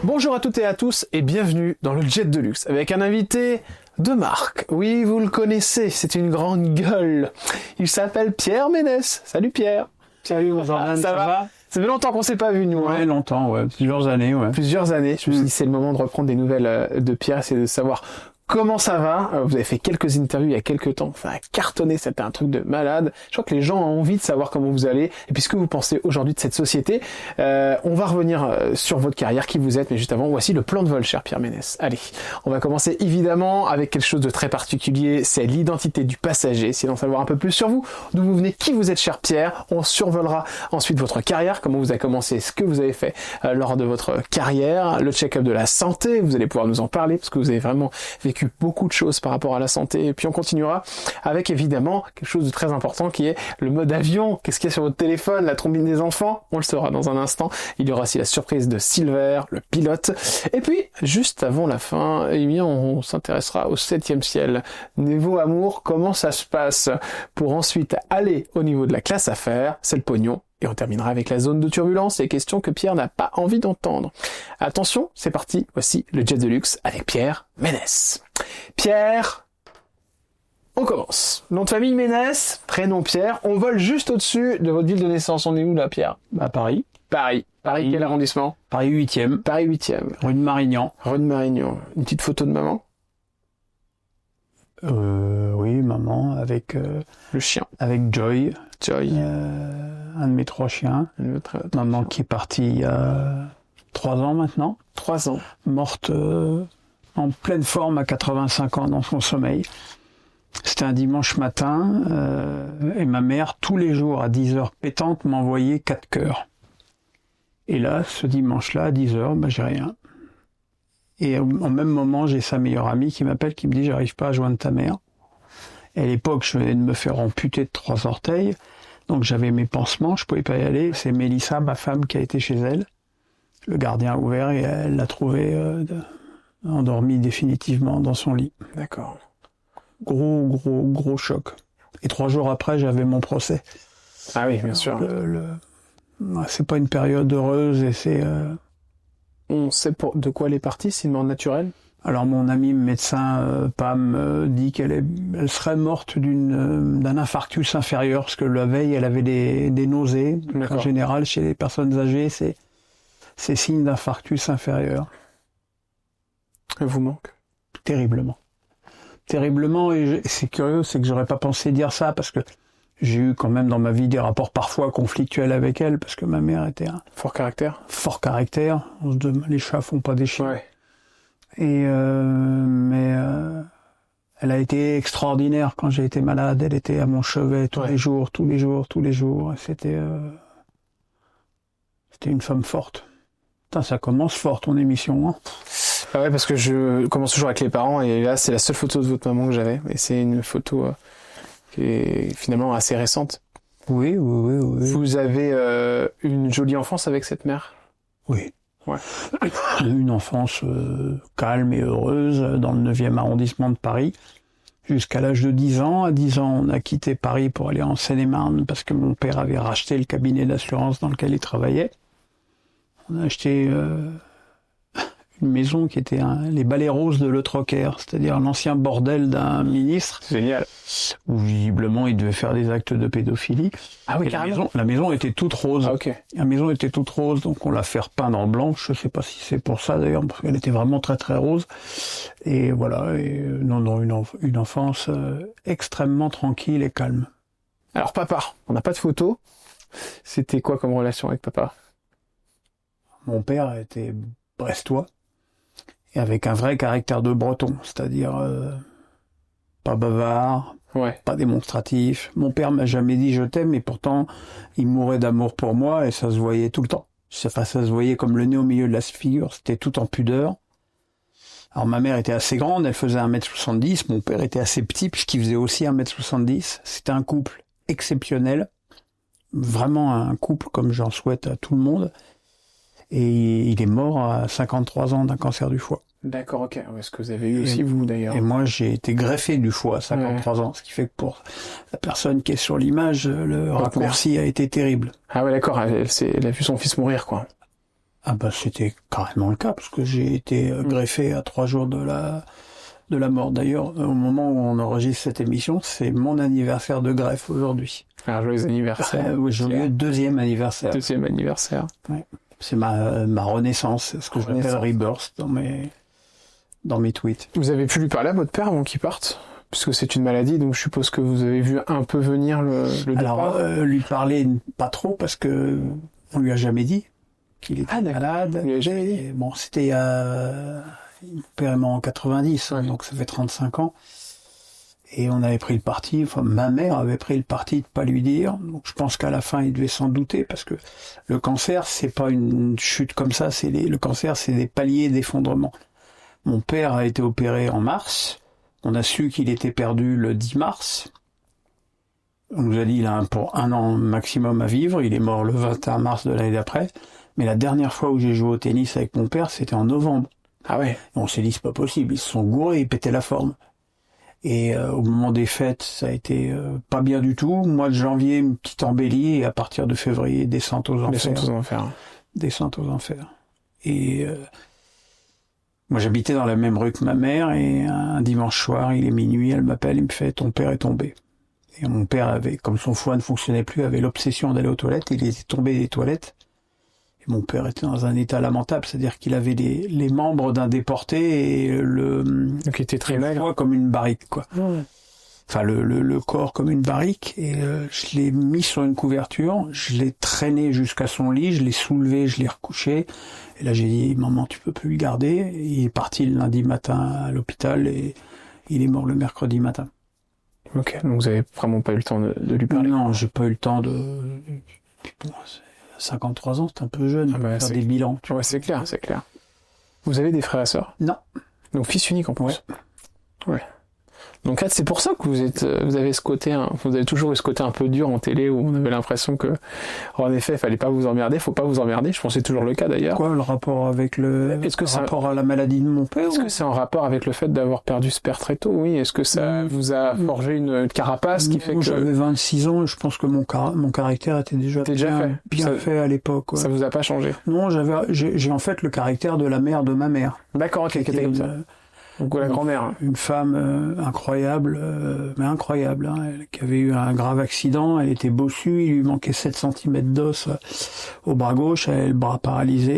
Bonjour à toutes et à tous et bienvenue dans le Jet de Luxe avec un invité de marque. Oui, vous le connaissez, c'est une grande gueule. Il s'appelle Pierre Ménès. Salut Pierre. Salut, bonjour Anne, ça va? Ça fait longtemps qu'on s'est pas vu, nous. Ouais, hein. longtemps, ouais. Plusieurs années, ouais. Plusieurs années. Je me suis dit, c'est le moment de reprendre des nouvelles de Pierre, c'est de savoir comment ça va. Vous avez fait quelques interviews il y a quelques temps. Ça a cartonné, c'était un truc de malade. Je crois que les gens ont envie de savoir comment vous allez et puis ce que vous pensez aujourd'hui de cette société. On va revenir sur votre carrière, qui vous êtes, mais juste avant, voici le plan de vol, cher Pierre Ménès. Allez, on va commencer évidemment avec quelque chose de très particulier, c'est l'identité du passager. Si d'en savoir un peu plus sur vous, d'où vous venez, qui vous êtes, cher Pierre. On survolera ensuite votre carrière, comment vous avez commencé, ce que vous avez fait lors de votre carrière, le check-up de la santé, vous allez pouvoir nous en parler parce que vous avez vraiment vécu beaucoup de choses par rapport à la santé. Et puis on continuera avec évidemment quelque chose de très important qui est le mode avion. Qu'est-ce qu'il y a sur votre téléphone, la trombine des enfants? On le saura dans un instant. Il y aura aussi la surprise de Silver, le pilote. Et puis, juste avant la fin, eh bien, on s'intéressera au 7e ciel. Niveau amour, comment ça se passe pour ensuite aller au niveau de la classe affaires? C'est le pognon. Et on terminera avec la zone de turbulence, les questions que Pierre n'a pas envie d'entendre. Attention, c'est parti, voici le Jet de Luxe avec Pierre Ménès. Pierre, on commence. Nom de famille Ménès, prénom Pierre, on vole juste au-dessus de votre ville de naissance. On est où là, Pierre? Bah, Paris. Paris, quel arrondissement? Paris 8e. Paris 8e. Rue de Marignan. Rue de Marignan. Une petite photo de maman? Oui, maman, avec... le chien. Avec Joy. Joy. Un de mes 3 chiens. Maman qui est partie il y a 3 ans maintenant. 3 ans. Morte en pleine forme à 85 ans dans son sommeil. C'était un dimanche matin et ma mère, tous les jours à 10h pétante, m'envoyait 4 cœurs. Et là, ce dimanche-là, à 10h, bah, j'ai rien. Et au même moment, j'ai sa meilleure amie qui m'appelle, qui me dit « J'arrive pas à joindre ta mère ». Et à l'époque, je venais de me faire amputer de 3 orteils. Donc j'avais mes pansements, je pouvais pas y aller. C'est Mélissa, ma femme, qui a été chez elle. Le gardien a ouvert et elle l'a trouvé endormi définitivement dans son lit. D'accord. Gros choc. Et 3 jours après, j'avais mon procès. Ah oui, bien sûr. C'est pas une période heureuse et c'est... On sait de quoi elle est partie, c'est une mort naturelle? Alors mon ami médecin Pam dit qu'elle serait morte d'un infarctus inférieur, parce que la veille elle avait des nausées. En général chez les personnes âgées c'est signe d'infarctus inférieur. Elle vous manque? Terriblement. Et c'est curieux, c'est que j'aurais pas pensé dire ça, parce que j'ai eu quand même dans ma vie des rapports parfois conflictuels avec elle, parce que ma mère était un fort caractère. Les chats font pas des chiens. Ouais. Et mais elle a été extraordinaire quand j'ai été malade. Elle était à mon chevet tous les jours. C'était une femme forte. Putain, ça commence fort ton émission. Hein. Ah ouais, parce que je commence toujours avec les parents et là c'est la seule photo de votre maman que j'avais et c'est une photo qui est finalement assez récente. Oui. Vous avez une jolie enfance avec cette mère? Oui. Ouais. Une enfance calme et heureuse dans le 9e arrondissement de Paris, jusqu'à l'âge de 10 ans. À 10 ans, on a quitté Paris pour aller en Seine-et-Marne parce que mon père avait racheté le cabinet d'assurance dans lequel il travaillait. On a acheté une maison qui était les Ballets Roses de Le Troquer, c'est-à-dire l'ancien bordel d'un ministre. Génial. Où visiblement il devait faire des actes de pédophilie. Ah oui, carrément. La maison était toute rose. Ah, ok. La maison était toute rose, donc on l'a fait repeindre en blanc. Je sais pas si c'est pour ça d'ailleurs, parce qu'elle était vraiment très très rose. Et voilà, une enfance extrêmement tranquille et calme. Alors papa, on n'a pas de photo. C'était quoi comme relation avec papa? Mon père était brestois. Et avec un vrai caractère de breton, c'est-à-dire pas bavard, pas démonstratif. Mon père m'a jamais dit je t'aime, et pourtant il mourait d'amour pour moi et ça se voyait tout le temps. Ça se voyait comme le nez au milieu de la figure, c'était tout en pudeur. Alors ma mère était assez grande, elle faisait 1m70, mon père était assez petit puisqu'il faisait aussi 1m70. C'était un couple exceptionnel, vraiment un couple comme j'en souhaite à tout le monde. Et il est mort à 53 ans d'un cancer du foie. D'accord, ok. Ouais, ce que vous avez eu aussi, vous, d'ailleurs. Et moi, j'ai été greffé du foie à 53 ans, ce qui fait que pour la personne qui est sur l'image, le raccourci a été terrible. Ah ouais, d'accord. Elle a vu son fils mourir, quoi. Ah bah, c'était carrément le cas, parce que j'ai été greffé à 3 jours de la mort. D'ailleurs, au moment où on enregistre cette émission, c'est mon anniversaire de greffe aujourd'hui. Alors, joyeux anniversaire. Oui, joyeux deuxième anniversaire. Deuxième anniversaire. Ouais. C'est ma renaissance, ce que je appelle rebirth dans mes tweets. Vous avez pu lui parler à votre père avant qu'il parte? Puisque c'est une maladie, donc je suppose que vous avez vu un peu venir le départ. Alors, lui parler pas trop, parce que on lui a jamais dit qu'il était malade. On lui a jamais dit. Et bon, c'était mon père est mort en 90, Ouais. donc ça fait 35 ans. Et on avait pris le parti, enfin ma mère avait pris le parti de pas lui dire. Donc je pense qu'à la fin il devait s'en douter, parce que le cancer c'est pas une chute comme ça, le cancer c'est des paliers d'effondrement. Mon père a été opéré en mars, on a su qu'il était perdu le 10 mars. On nous a dit il a pour 1 an maximum à vivre, il est mort le 21 mars de l'année d'après. Mais la dernière fois où j'ai joué au tennis avec mon père, c'était en novembre. Ah ouais. Et on s'est dit c'est pas possible, ils se sont gourés, ils pétaient la forme. Et au moment des fêtes, ça a été pas bien du tout. Mois de janvier, une petite embellie, et à partir de février, descente aux enfers. Descente aux enfers. Et moi, j'habitais dans la même rue que ma mère, et un dimanche soir, il est minuit, elle m'appelle, il me fait « ton père est tombé ». Et mon père avait, comme son foie ne fonctionnait plus, avait l'obsession d'aller aux toilettes, il était tombé des toilettes. Et mon père était dans un état lamentable, c'est-à-dire qu'il avait les membres d'un déporté et donc il était très maigre, foie comme une barrique, quoi. Ouais. Enfin, le corps comme une barrique, et je l'ai mis sur une couverture, je l'ai traîné jusqu'à son lit, je l'ai soulevé, je l'ai recouché, et là j'ai dit « Maman, tu peux plus le garder ». Il est parti le lundi matin à l'hôpital, et il est mort le mercredi matin. Ok, donc vous avez vraiment pas eu le temps de lui parler? Non, j'ai pas eu le temps de... Bon, 53 ans, c'est un peu jeune, faire des bilans. Ouais, c'est clair. Vous avez des frères et sœurs? Non. Donc fils unique en plus? Ouais. Donc là, c'est pour ça que vous avez ce côté, vous avez toujours eu ce côté un peu dur en télé, où on avait l'impression que, en effet, fallait pas vous emmerder, faut pas vous emmerder. Je pense que c'est toujours le cas d'ailleurs. Quoi, le rapport avec rapport à la maladie de mon père? Est-ce que c'est en rapport avec le fait d'avoir perdu ce père très tôt? Oui. Est-ce que ça vous a forgé une carapace qui fait que... J'avais 26 ans et je pense que mon caractère était déjà bien fait à l'époque. Ouais. Ça vous a pas changé? Non, j'ai en fait le caractère de la mère de ma mère. D'accord, ok, qui était comme ça. Donc la grand-mère. Une femme incroyable, qui avait eu un grave accident, elle était bossue, il lui manquait 7 cm d'os au bras gauche, elle avait le bras paralysé,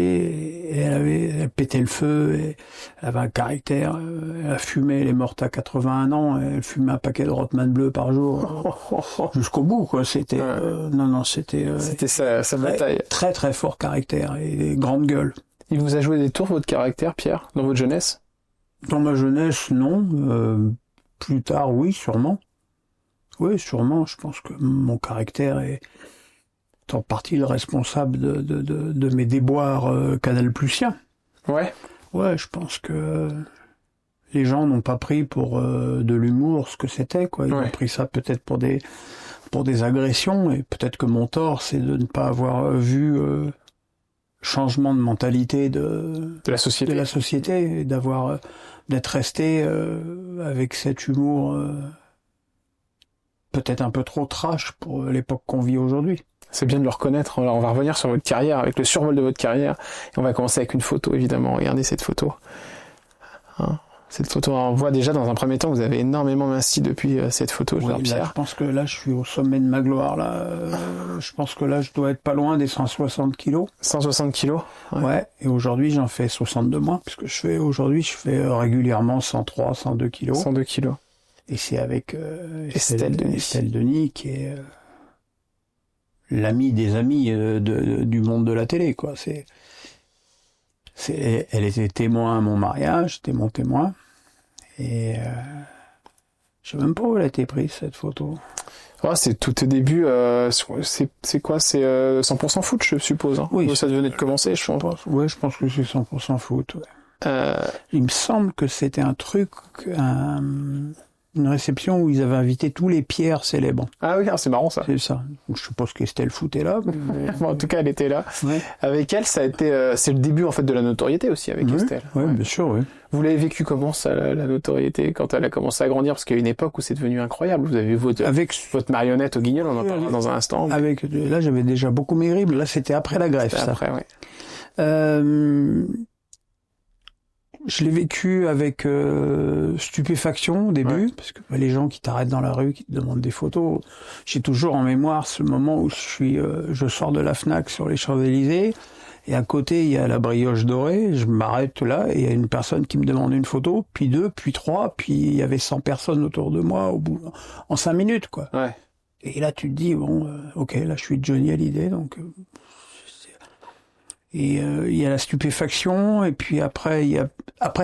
et elle pétait le feu, et elle avait un caractère, elle a fumé, elle est morte à 81 ans, elle fumait un paquet de Rothman bleu par jour, jusqu'au bout, quoi. C'était, c'était sa bataille. Très très fort caractère, et grande gueule. Il vous a joué des tours, votre caractère, Pierre, dans votre jeunesse? Dans ma jeunesse, non. Plus tard, oui, sûrement. Oui, sûrement. Je pense que mon caractère est en partie le responsable de mes déboires canalplusiens. Ouais. Ouais, je pense que les gens n'ont pas pris pour de l'humour ce que c'était, quoi. Ils ont pris ça peut-être pour des agressions, et peut-être que mon tort, c'est de ne pas avoir vu changement de mentalité de la société, et d'être resté avec cet humour peut-être un peu trop trash pour l'époque qu'on vit aujourd'hui. C'est bien de le reconnaître. Alors, on va revenir sur votre carrière, avec le survol de votre carrière, et on va commencer avec une photo, évidemment. Regardez cette photo. Cette photo, on voit déjà dans un premier temps, vous avez énormément minci depuis cette photo, Jean-Pierre. Je pense que là, je suis au sommet de ma gloire. Là, je pense que là, je dois être pas loin des 160 kilos. 160 kilos. Ouais. Et aujourd'hui, j'en fais 62 moins, puisque je fais régulièrement 103, 102 kilos. 102 kilos. Et c'est avec Estelle Denis, qui est l'amie des amis du monde de la télé, quoi. Elle était témoin à mon mariage, c'était mon témoin. Et je sais même pas où elle a été prise, cette photo. Oh, c'est tout au début, c'est quoi? C'est 100% foot, je suppose. Hein. Oui. Ça venait de commencer, je pense. Ouais, je pense que c'est 100% foot. Ouais. Il me semble que c'était un truc, Une réception où ils avaient invité tous les Pierres célèbres. Ah oui, c'est marrant ça. C'est ça. Je suppose qu'Estelle Foot est là. Mais... Bon, en tout cas, elle était là. Ouais. Avec elle, ça a été, c'est le début en fait de la notoriété aussi avec Estelle. Oui, bien sûr, oui. Vous l'avez vécu comment ça, la notoriété, quand elle a commencé à grandir? Parce qu'il y a une époque où c'est devenu incroyable. Vous avez votre marionnette au Guignol, on en parlera dans un instant. Là, j'avais déjà beaucoup maigri, mais là, c'était après la greffe, ça. Après, ouais. Je l'ai vécu avec stupéfaction au début, parce que les gens qui t'arrêtent dans la rue, qui te demandent des photos, j'ai toujours en mémoire ce moment où je sors de la Fnac sur les Champs-Élysées, et à côté il y a la Brioche Dorée, je m'arrête là, et il y a une personne qui me demande une photo, puis 2, puis 3, puis il y avait 100 personnes autour de moi en 5 minutes, quoi. Ouais. Et là tu te dis, bon, ok, là je suis Johnny Hallyday, donc... Et il y a la stupéfaction, et puis après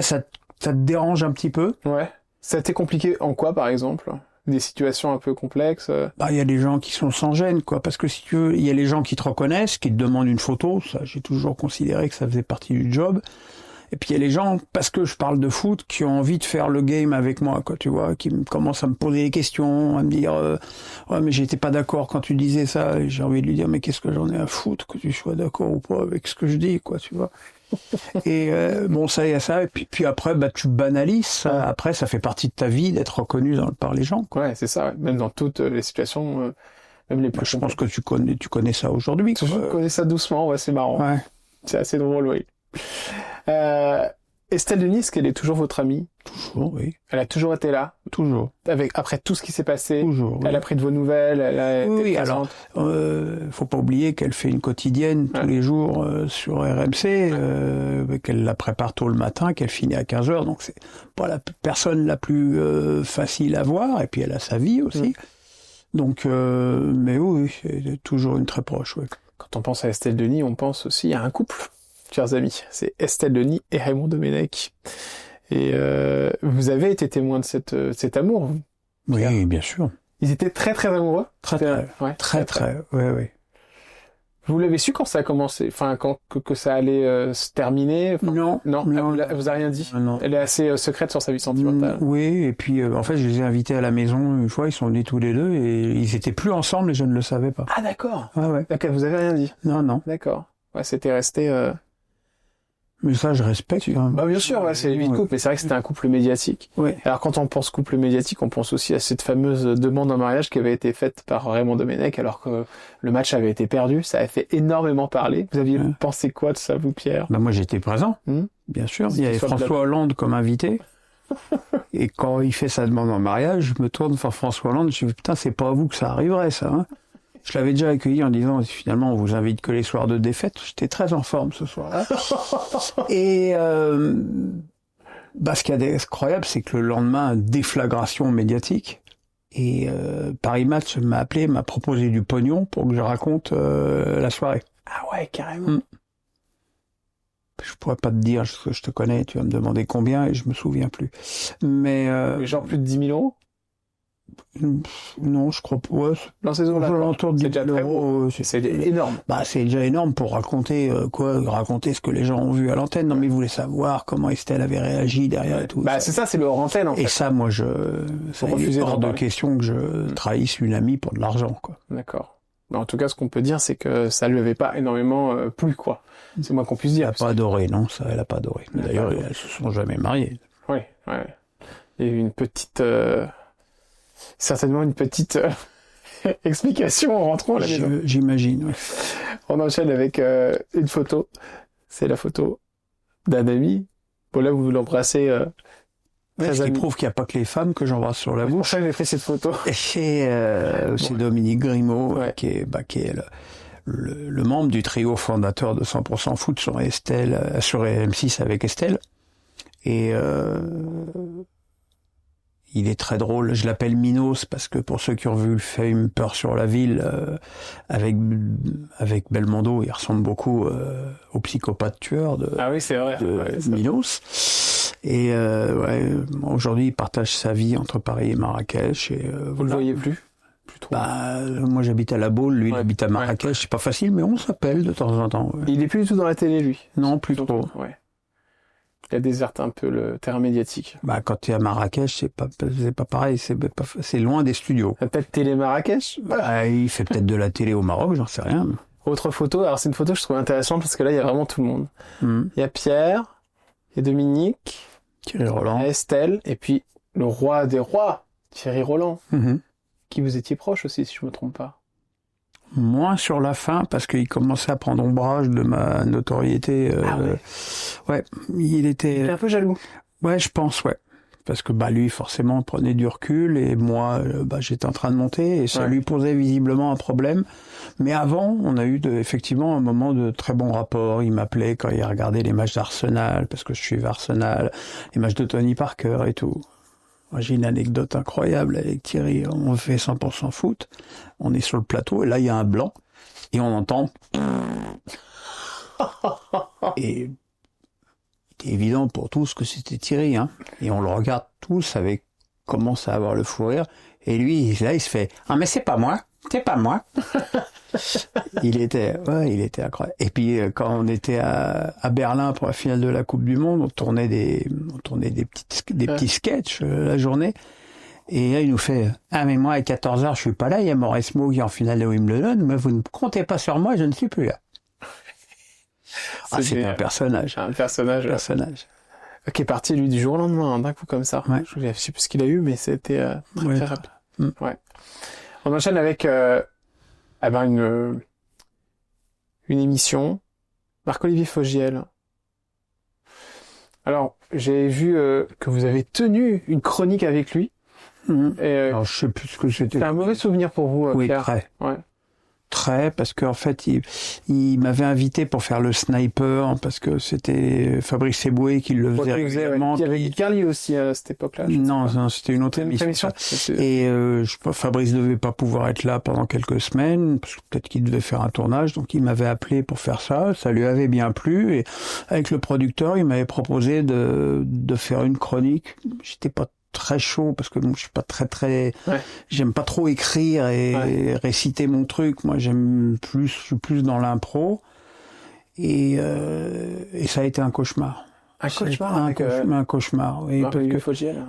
ça te dérange un petit peu. Ouais. Ça a été compliqué en quoi, par exemple? Des situations un peu complexes? Il y a des gens qui sont sans gêne, quoi. Parce que si tu veux, il y a les gens qui te reconnaissent, qui te demandent une photo. Ça, j'ai toujours considéré que ça faisait partie du job. Et puis il y a les gens, parce que je parle de foot, qui ont envie de faire le game avec moi, quoi, tu vois, qui commencent à me poser des questions, à me dire ouais, mais j'étais pas d'accord quand tu disais ça. Et j'ai envie de lui dire, mais qu'est-ce que j'en ai à foutre que tu sois d'accord ou pas avec ce que je dis, quoi, tu vois. Et bon, ça y a ça. Et puis après, tu banalises ça. Après, ça fait partie de ta vie d'être reconnu par les gens, quoi. Ouais, c'est ça. Ouais. Même dans toutes les situations, même les plus. Je pense que tu connais ça aujourd'hui. Je connais ça doucement. Ouais, c'est marrant. Ouais. C'est assez drôle, oui. Estelle Denis, est-ce qu'elle est toujours votre amie? Toujours, oui. Elle a toujours été là? Toujours. Après tout ce qui s'est passé? Toujours. Elle a pris de vos nouvelles? Elle a été présente? Alors, faut pas oublier qu'elle fait une quotidienne tous les jours sur RMC, qu'elle la prépare tôt le matin, qu'elle finit à 15h, donc c'est pas la personne la plus facile à voir, et puis elle a sa vie aussi. Donc, mais oui, c'est toujours une très proche, oui. Quand on pense à Estelle Denis, on pense aussi à un couple. Chers amis, c'est Estelle Denis et Raymond Domenech. Et vous avez été témoin de cet amour, vous? Oui, bien sûr. Ils étaient très très amoureux? Très, oui. Vous l'avez su quand ça a commencé? Enfin, que ça allait se terminer? Non. Elle vous a rien dit? Non. Elle est assez secrète sur sa vie sentimentale. Oui, et puis en fait, je les ai invités à la maison une fois, ils sont venus tous les deux, et ils étaient plus ensemble et je ne le savais pas. Ah d'accord. Ouais. D'accord, vous avez rien dit? Non. D'accord. Ouais, c'était resté... Mais ça, je respecte. Hein. Bah bien sûr, ouais, c'est les vies de couple, mais c'est vrai que c'était un couple médiatique. Ouais. Alors quand on pense couple médiatique, on pense aussi à cette fameuse demande en mariage qui avait été faite par Raymond Domenech alors que le match avait été perdu. Ça a fait énormément parler. Vous aviez pensé quoi de ça, vous, Pierre? Bah moi, j'étais présent, bien sûr. Il y avait François Hollande comme invité. Et quand il fait sa demande en mariage, je me tourne vers François Hollande, je me dis, putain, c'est pas à vous que ça arriverait, ça, hein. Je l'avais déjà accueilli en disant, finalement, on vous invite que les soirs de défaite. J'étais très en forme ce soir-là. Et ce qui est incroyable, c'est que le lendemain, déflagration médiatique. Et Paris Match m'a appelé, m'a proposé du pognon pour que je raconte la soirée. Ah ouais, carrément. Je pourrais pas te dire, je te connais, tu vas me demander combien et je me souviens plus. Mais genre plus de 10 000 euros? Non, je crois pas. Ouais, dans ces eaux-là. C'est déjà très beau. C'est énorme. C'est déjà énorme pour raconter raconter ce que les gens ont vu à l'antenne. Non, mais ils voulaient savoir comment Estelle avait réagi derrière et tout. C'est ça, c'est le hors antenne en fait. Et ça, moi, c'est hors de question que je trahisse une amie pour de l'argent, quoi. D'accord. En tout cas, ce qu'on peut dire, c'est que ça lui avait pas énormément plu, quoi. C'est moins qu'on puisse dire. Elle a pas adoré, non, ça, elle a pas adoré. Mais d'ailleurs, elles se sont jamais mariées. Oui. Il y a eu une petite, certainement une petite explication en rentrant à la maison. J'imagine. Ouais. On enchaîne avec une photo. C'est la photo d'un ami. Bon là, vous l'embrassez. Ce qui prouve qu'il n'y a pas que les femmes que j'embrasse sur la bouche. C'est pour ça que j'ai pris cette photo. Et c'est Dominique Grimaud, qui est le membre du trio fondateur de 100% Foot sur M6 avec Estelle. Et il est très drôle. Je l'appelle Minos parce que pour ceux qui ont vu le film Peur sur la ville avec Belmondo, il ressemble beaucoup au psychopathe tueur de Minos. Et aujourd'hui, il partage sa vie entre Paris et Marrakech. Et, vous le voyez plus trop? Moi, j'habite à La Baule, lui, il habite à Marrakech. C'est pas facile, mais on s'appelle de temps en temps. Ouais. Il est plus du tout dans la télé, lui? Non, plus trop. Ouais. Il a déserté un peu le terrain médiatique. Bah, quand tu es à Marrakech, c'est pas pareil, c'est loin des studios. Peut-être Télé Marrakech. Bah, il fait peut-être de la télé au Maroc, j'en sais rien. Autre photo, alors c'est une photo que je trouve intéressante parce que là, il y a vraiment tout le monde. Mmh. Il y a Pierre, il y a Dominique, Thierry Roland. il y a Estelle, et puis le roi des rois, Thierry Roland, Mmh. qui vous étiez proche aussi, si je me trompe pas. Moins sur la fin, parce qu'il commençait à prendre ombrage de ma notoriété. Ouais, il était un peu jaloux. Ouais, je pense, ouais. Parce que lui, forcément, prenait du recul, et moi, j'étais en train de monter, et ça lui posait visiblement un problème. Mais avant, on a eu effectivement un moment de très bon rapport. Il m'appelait quand il regardait les matchs d'Arsenal, parce que je suivais Arsenal, les matchs de Tony Parker et tout. Moi, j'ai une anecdote incroyable avec Thierry. On fait 100% foot. On est sur le plateau et là, il y a un blanc. Et on entend... Et c'était évident pour tous que c'était Thierry. Hein. Et on le regarde tous avec... commence à avoir le fou rire. Et lui, là, il se fait « Ah, mais c'est pas moi. C'est pas moi. » il était incroyable. Et puis, quand on était à Berlin pour la finale de la Coupe du Monde, on tournait des petits sketchs la journée. Et là, il nous fait « Ah, mais moi, à 14h, je suis pas là. Il y a Maurice Mo qui est en finale de Wimbledon. Mais vous ne comptez pas sur moi, je ne suis plus là. » C'est un personnage. Un personnage. Qui est parti, lui, du jour au lendemain, d'un coup, comme ça. Ouais. Je sais plus ce qu'il a eu, mais c'était très rapide. Ouais. On enchaîne avec une émission. Marc-Olivier Fogiel. Alors, j'ai vu que vous avez tenu une chronique avec lui. Alors, je sais plus ce que c'était. C'est un mauvais souvenir pour vous, oui, Pierre. Très. Ouais. Très, parce qu'en fait, il m'avait invité pour faire le sniper, parce que c'était Fabrice Eboué qui le faisait régulièrement. Il y avait Carly aussi à cette époque-là. Non, c'était une autre émission. Et Fabrice devait pas pouvoir être là pendant quelques semaines, parce que peut-être qu'il devait faire un tournage, donc il m'avait appelé pour faire ça. Ça lui avait bien plu, et avec le producteur, il m'avait proposé de faire une chronique. J'étais pas très chaud parce que je suis pas très j'aime pas trop écrire et réciter mon truc. Moi, je suis plus dans l'impro, et ça a été un cauchemar. Un cauchemar, oui,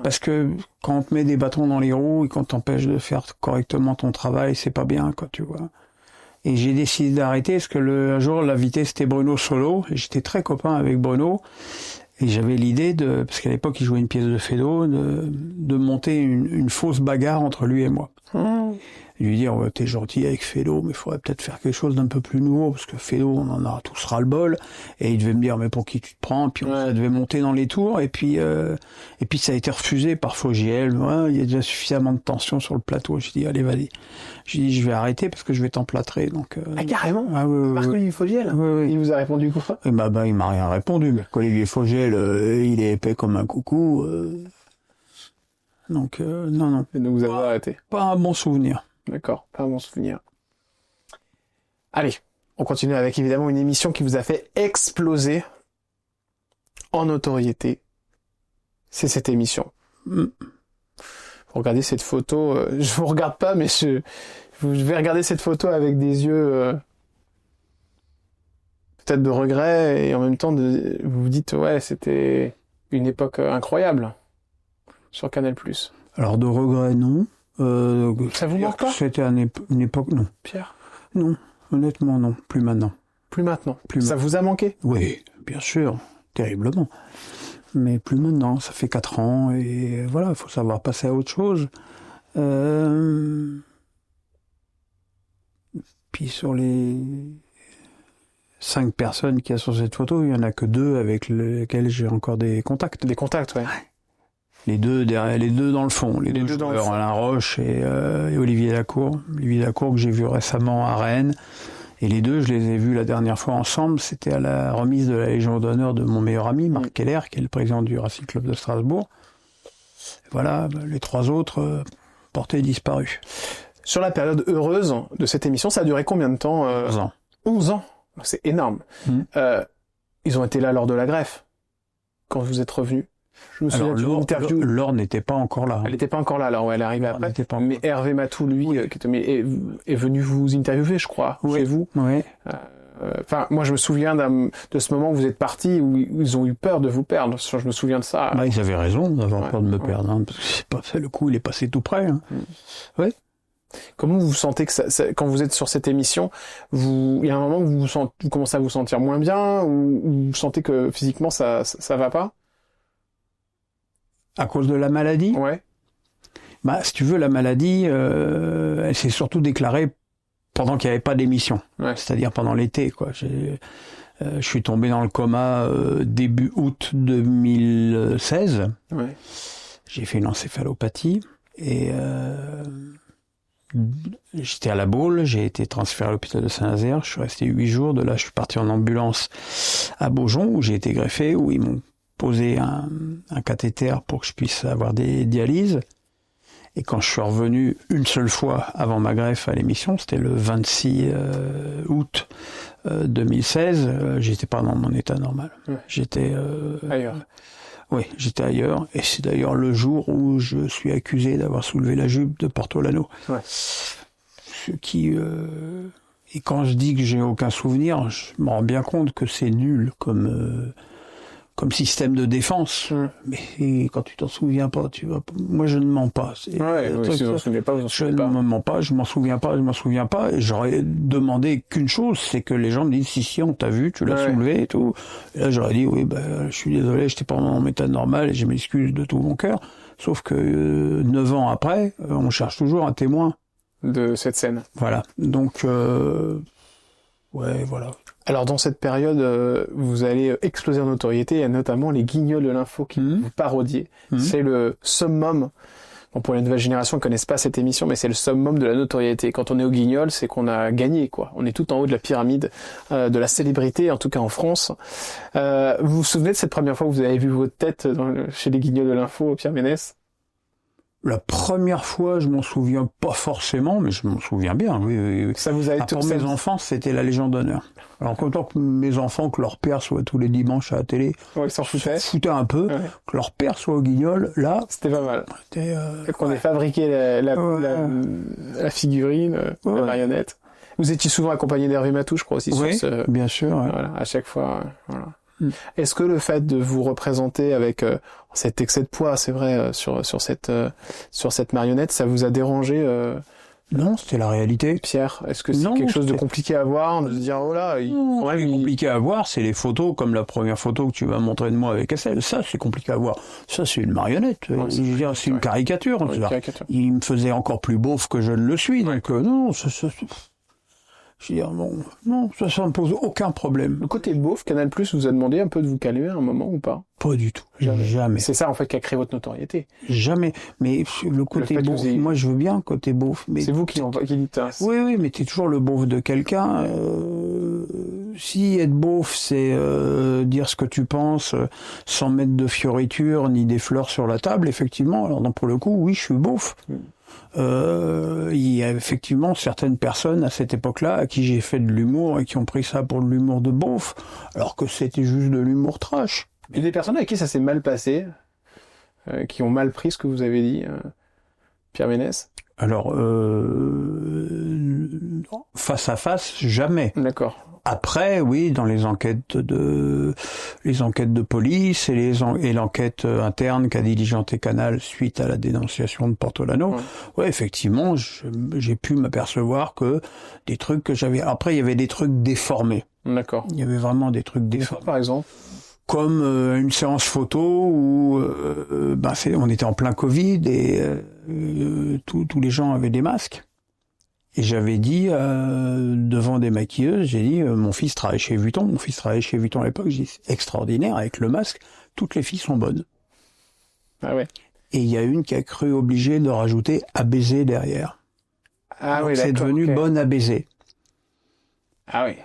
parce que quand on te met des bâtons dans les roues et qu'on t'empêche de faire correctement ton travail, c'est pas bien, quoi, tu vois. Et j'ai décidé d'arrêter parce que un jour, l'invité, c'était Bruno Solo, et j'étais très copain avec Bruno. Et j'avais l'idée parce qu'à l'époque, il jouait une pièce de Feydeau, de monter une fausse bagarre entre lui et moi. Et lui dire, t'es gentil avec Feydeau, mais il faudrait peut-être faire quelque chose d'un peu plus nouveau, parce que Feydeau, on en a tous ras-le-bol. Et il devait me dire, mais pour qui tu te prends? Puis ça devait monter dans les tours, et puis ça a été refusé par Fogiel. Il y a déjà suffisamment de tension sur le plateau. J'ai dit, allez, vas-y. J'ai dit, je vais arrêter parce que je vais t'emplâtrer. Donc, carrément? Oui. Marc-Olivier Fogiel? Oui. Il vous a répondu quoi? Il m'a rien répondu. Marc-Olivier Fogiel, il est épais comme un coucou. Donc, non. Et donc vous avez arrêté? Pas un bon souvenir. D'accord, pas un bon souvenir. Allez, on continue avec évidemment une émission qui vous a fait exploser en notoriété. C'est cette émission. Vous regardez cette photo, je vous regarde pas, mais je vais regarder cette photo avec des yeux peut-être de regret, et en même temps vous vous dites ouais, c'était une époque incroyable sur Canal+. Alors de regret, non. Ça vous manque pas? C'était une époque, non. Pierre? Non, honnêtement, non. Plus maintenant. Plus maintenant. Ça vous a manqué? Oui, bien sûr, terriblement. Mais plus maintenant, ça fait 4 ans, et voilà, il faut savoir passer à autre chose. Puis sur les 5 personnes qu'il y a sur cette photo, il y en a que 2 avec lesquelles j'ai encore des contacts. Des contacts, ouais. Les deux dans le fond, les deux dans le fond. Alain Roche et Olivier Lacour. Olivier Lacour que j'ai vu récemment à Rennes. Et les deux, je les ai vus la dernière fois ensemble. C'était à la remise de la Légion d'honneur de mon meilleur ami, Marc Keller, qui est le président du Racing Club de Strasbourg. Et voilà, les 3 autres portés disparus. Sur la période heureuse de cette émission, ça a duré combien de temps? 11 ans. 11 ans. C'est énorme. Ils ont été là lors de la greffe, quand vous êtes revenu. Je me souviens d'une interview. Laure n'était pas encore là. Elle n'était pas encore là, alors elle est arrivée après. Mais Hervé Matou, lui, oui. est venu vous interviewer, je crois, chez vous. Oui. Enfin, moi, je me souviens de ce moment où vous êtes parti, où ils ont eu peur de vous perdre. Je me souviens de ça. Bah, ils avaient raison d'avoir peur de me ouais. perdre, hein, parce que c'est pas fait, le coup, il est passé tout près. Hein. Ouais. Comment vous sentez que quand vous êtes sur cette émission, il y a un moment où vous commencez à vous sentir moins bien, ou vous sentez que physiquement ça va pas? À cause de la maladie? Ouais. Bah, si tu veux, la maladie, elle s'est surtout déclarée pendant qu'il n'y avait pas d'émission. Ouais. C'est-à-dire pendant l'été, quoi. Je suis tombé dans le coma début août 2016. Ouais. J'ai fait une encéphalopathie et j'étais à La Baule, j'ai été transféré à l'hôpital de Saint-Nazaire, je suis resté 8 jours, de là je suis parti en ambulance à Beaujon où j'ai été greffé, où ils m'ont posé un cathéter pour que je puisse avoir des dialyses. Et quand je suis revenu une seule fois avant ma greffe à l'émission, c'était le 26 août 2016, j'étais pas dans mon état normal. Ouais. J'étais Ailleurs. Oui, j'étais ailleurs. Et c'est d'ailleurs le jour où je suis accusé d'avoir soulevé la jupe de Portolano. Ouais. Ce qui... Et quand je dis que j'ai aucun souvenir, je me rends bien compte que c'est nul comme système de défense. Mais quand tu t'en souviens pas, moi je ne mens pas. Ouais, si vous en souvenez pas, vous en souvenez pas. Je ne me mens pas, je m'en souviens pas. Et j'aurais demandé qu'une chose, c'est que les gens me disent si on t'a vu, tu l'as soulevé et tout. Et là j'aurais dit oui, je suis désolé, j'étais pas en état normal et je m'excuse de tout mon cœur. Sauf que 9 ans après, on cherche toujours un témoin de cette scène. Voilà. Donc ouais, voilà. Alors dans cette période, vous allez exploser en notoriété, il y a notamment les Guignols de l'info qui vous parodiez. C'est le summum. Bon, pour les nouvelles générations qui connaissent pas cette émission, mais c'est le summum de la notoriété. Quand on est au Guignol, c'est qu'on a gagné, quoi. On est tout en haut de la pyramide de la célébrité, en tout cas en France. Vous vous souvenez de cette première fois où vous avez vu votre tête chez les Guignols de l'info, Pierre Ménès? La première fois, je m'en souviens pas forcément, mais je m'en souviens bien. Oui. Ça vous a été pour mes enfants, c'était la Légion d'honneur. Alors, autant que mes enfants, que leur père soit tous les dimanches à la télé, ils s'en foutaient un peu, que leur père soit au Guignol, là, c'était pas mal. Qu'on ait ouais. fabriqué la figurine, la marionnette. Vous étiez souvent accompagné d'Hervé Matou, je crois aussi. Oui, sur ce... bien sûr. Ouais. Voilà, à chaque fois. Voilà. Est-ce que le fait de vous représenter avec cet excès de poids, c'est vrai, sur cette marionnette, ça vous a dérangé Non, c'était la réalité. Pierre, est-ce que c'est quelque chose de compliqué à voir, de se dire oh là, compliqué à voir, c'est les photos comme la première photo que tu vas montrer de moi avec Estelle. Ça, c'est compliqué à voir. Ça, c'est une marionnette. Ouais, c'est une caricature. Ouais, caricature. Il me faisait encore plus beauf que je ne le suis. Donc non, je veux dire, non, ça me pose aucun problème. Le côté beauf, Canal+ vous a demandé un peu de vous calmer à un moment ou pas? Pas du tout. Jamais. C'est ça en fait qui a créé votre notoriété. Jamais. Mais le côté beauf, moi je veux bien le côté beauf. Mais c'est vous qui dites. Oui, mais t'es toujours le beauf de quelqu'un. Si être beauf, c'est dire ce que tu penses sans mettre de fioritures ni des fleurs sur la table, effectivement. Alors pour le coup, oui, je suis beauf. Il y a effectivement certaines personnes à cette époque-là à qui j'ai fait de l'humour et qui ont pris ça pour de l'humour de beauf, alors que c'était juste de l'humour trash. Il y a des personnes avec qui ça s'est mal passé, qui ont mal pris ce que vous avez dit, Pierre Ménès? Alors, face à face, jamais. D'accord. Après, oui, dans les enquêtes de police et l'enquête interne qu'a diligenté Canal suite à la dénonciation de Portolano, ouais, effectivement, j'ai pu m'apercevoir que des trucs que j'avais. Après, il y avait des trucs déformés. D'accord. Il y avait vraiment des trucs déformés. Par exemple. Comme une séance photo où on était en plein Covid et tous les gens avaient des masques. Et j'avais dit, devant des maquilleuses, j'ai dit, mon fils travaille chez Vuitton. Mon fils travaillait chez Vuitton à l'époque. J'ai dit, extraordinaire, avec le masque, toutes les filles sont bonnes. Ah ouais. Et il y a une qui a cru obligée de rajouter à baiser derrière. Ah oui, c'est devenu bonne à baiser. Ah oui.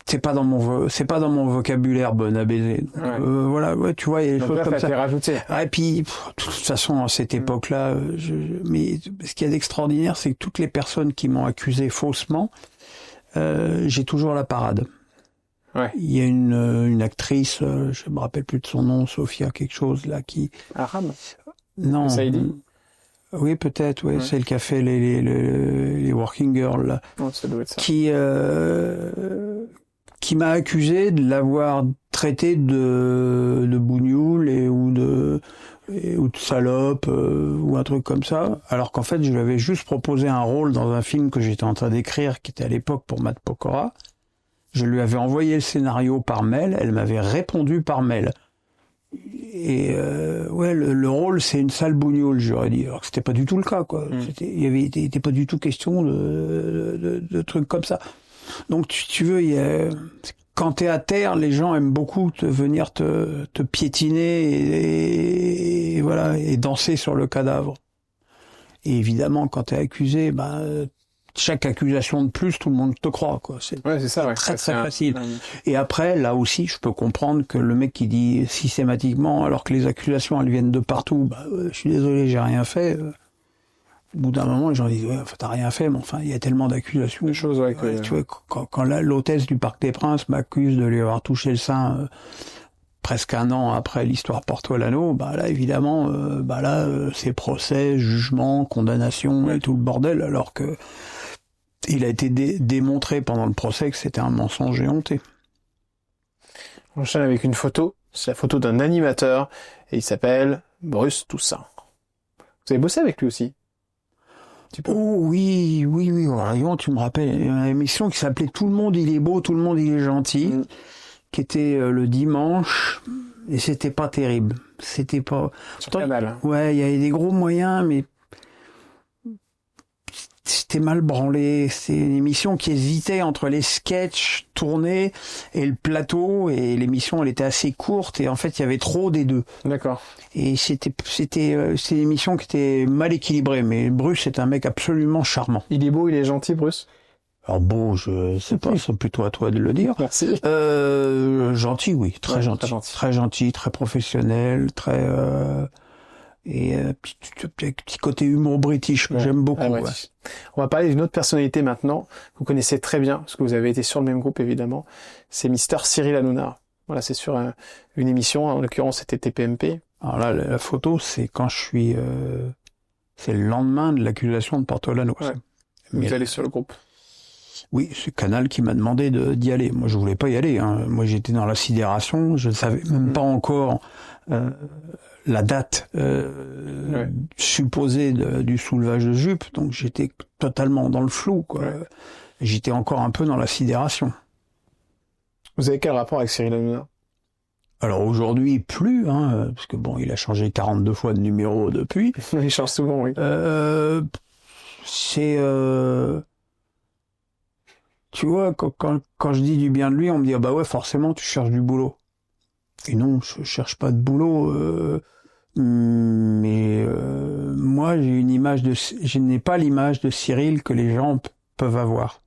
C'est pas dans mon vocabulaire bonne à baiser. Donc, voilà, ouais, tu vois, il y a des choses comme ça. Rajouté. Ah, et puis, de toute façon, à cette époque-là, mais ce qu'il y a d'extraordinaire, c'est que toutes les personnes qui m'ont accusé faussement, j'ai toujours la parade. Ouais. Il y a une actrice, je me rappelle plus de son nom, Sophia quelque chose là qui. Aram. Non. Saïdi. Oui, peut-être, oui. Celle qui a fait les Working Girls, là. Oh, ça doit être ça. Qui m'a accusé de l'avoir traité de bougnoule ou de salope ou un truc comme ça, alors qu'en fait je lui avais juste proposé un rôle dans un film que j'étais en train d'écrire, qui était à l'époque pour Matt Pokora. Je lui avais envoyé le scénario par mail, elle m'avait répondu par mail. Et le rôle c'est une sale bougnoule, j'aurais dit, alors que c'était pas du tout le cas, quoi. Il était pas du tout question de trucs comme ça. Donc tu veux, quand t'es à terre, les gens aiment beaucoup venir te piétiner et voilà, et danser sur le cadavre. Et évidemment, quand t'es accusé, chaque accusation de plus, tout le monde te croit, quoi. C'est ça, très facile. Et après, là aussi, je peux comprendre que le mec qui dit systématiquement, alors que les accusations elles viennent de partout, je suis désolé, j'ai rien fait. Au bout d'un moment, les gens disent t'as rien fait, mais enfin il y a tellement d'accusations. Des choses, Tu vois, quand l'hôtesse du Parc des Princes m'accuse de lui avoir touché le sein presque un an après l'histoire Porto-Lano, là évidemment, c'est procès, jugement, condamnation et tout le bordel, alors que il a été démontré pendant le procès que c'était un mensonge éhonté. On enchaîne avec une photo. C'est la photo d'un animateur et il s'appelle Bruce Toussaint. Vous avez bossé avec lui aussi? Oh oui, Rayon, tu me rappelles, une émission qui s'appelait Tout le monde il est beau, tout le monde il est gentil, qui était le dimanche, et c'était pas terrible. C'était pas... Sur Canal. Ouais, il y avait des gros moyens, mais c'était mal branlé. C'est une émission qui hésitait entre les sketchs tournés et le plateau, et l'émission elle était assez courte, et en fait il y avait trop des deux. D'accord. Et c'était une émission qui était mal équilibrée, mais Bruce est un mec absolument charmant. Il est beau, il est gentil, Bruce? Alors beau, je sais pas, c'est plutôt à toi de le dire. Merci. Gentil, oui, très gentil. Très gentil, très professionnel, très... petit côté humour british que j'aime beaucoup. Ouais. On va parler d'une autre personnalité maintenant. Vous connaissez très bien, parce que vous avez été sur le même groupe évidemment. C'est Mister Cyril Hanouna. Voilà, c'est sur une émission, en l'occurrence c'était TPMP. Alors là, la photo, c'est quand je suis... c'est le lendemain de l'accusation de Porto-Lano. Ouais. Vous allez sur le groupe. Oui, c'est Canal qui m'a demandé d'y aller. Moi, je voulais pas y aller. Hein. Moi, j'étais dans la sidération. Je ne savais même pas encore la date supposée du soulevage de jupe. Donc, j'étais totalement dans le flou, quoi. Ouais. J'étais encore un peu dans la sidération. Vous avez quel rapport avec Cyril Hanouna? Alors aujourd'hui, plus, hein, parce que bon, il a changé 42 fois de numéro depuis. Il change souvent, oui. Tu vois, quand je dis du bien de lui, on me dit ah bah ouais, forcément, tu cherches du boulot. Et non, je cherche pas de boulot. Mais moi, je n'ai pas l'image de Cyril que les gens peuvent avoir.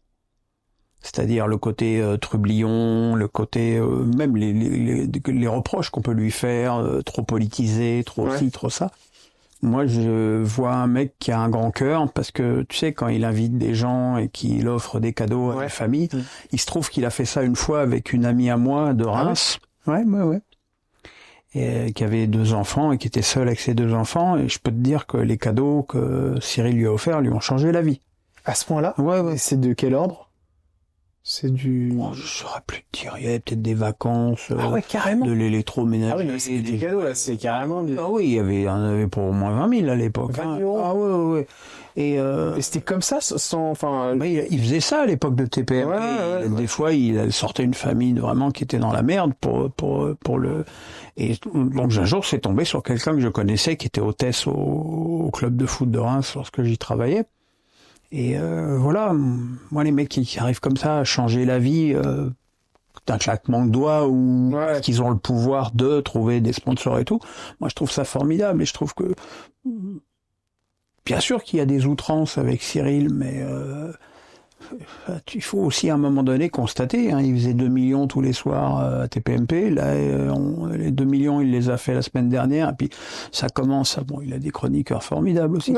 C'est-à-dire le côté trublion, le côté même les reproches qu'on peut lui faire, trop politisé, trop ci, trop ça. Moi, je vois un mec qui a un grand cœur, parce que tu sais, quand il invite des gens et qu'il offre des cadeaux à la famille, il se trouve qu'il a fait ça une fois avec une amie à moi de Reims. Ouais. Et qui avait 2 enfants et qui était seul avec ses 2 enfants. Et je peux te dire que les cadeaux que Cyril lui a offerts lui ont changé la vie. À ce point-là? Ouais. Et c'est de quel ordre? C'est du... je saurais plus te dire. Il y avait peut-être des vacances. Carrément. De l'électroménager. Ah oui, mais c'est des cadeaux, là. C'est carrément... Ah oui, il y en avait pour au moins 20 000 à l'époque. 20 000 Ah ouais. Et c'était comme ça, sans... Enfin... il faisait ça à l'époque de TPMP. Des fois, il sortait une famille vraiment qui était dans la merde pour le... Et donc un jour, c'est tombé sur quelqu'un que je connaissais qui était hôtesse au club de foot de Reims lorsque j'y travaillais. Et voilà, moi les mecs qui arrivent comme ça à changer la vie d'un claquement de doigts ou qu'ils ont le pouvoir de trouver des sponsors et tout, moi je trouve ça formidable. Et je trouve que bien sûr qu'il y a des outrances avec Cyril, mais il faut aussi à un moment donné constater, hein, il faisait 2 millions tous les soirs à TPMP, là les 2 millions il les a fait la semaine dernière, et puis ça commence, bon il a des chroniqueurs formidables aussi,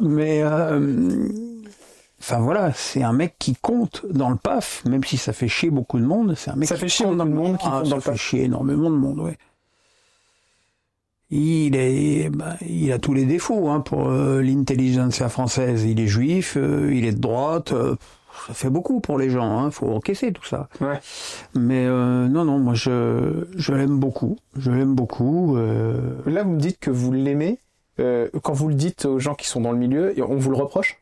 mais enfin voilà, c'est un mec qui compte dans le PAF, même si ça fait chier beaucoup de monde, c'est un mec ça fait chier dans le monde qui compte dans le PAF. Ça fait chier énormément de monde, ouais. il a tous les défauts hein, pour l'intelligentsia française. Il est juif, il est de droite. Ça fait beaucoup pour les gens. Hein, faut encaisser tout ça. Ouais. Mais non, moi je l'aime beaucoup. Je l'aime beaucoup. Là, vous me dites que vous l'aimez. Quand vous le dites aux gens qui sont dans le milieu, on vous le reproche?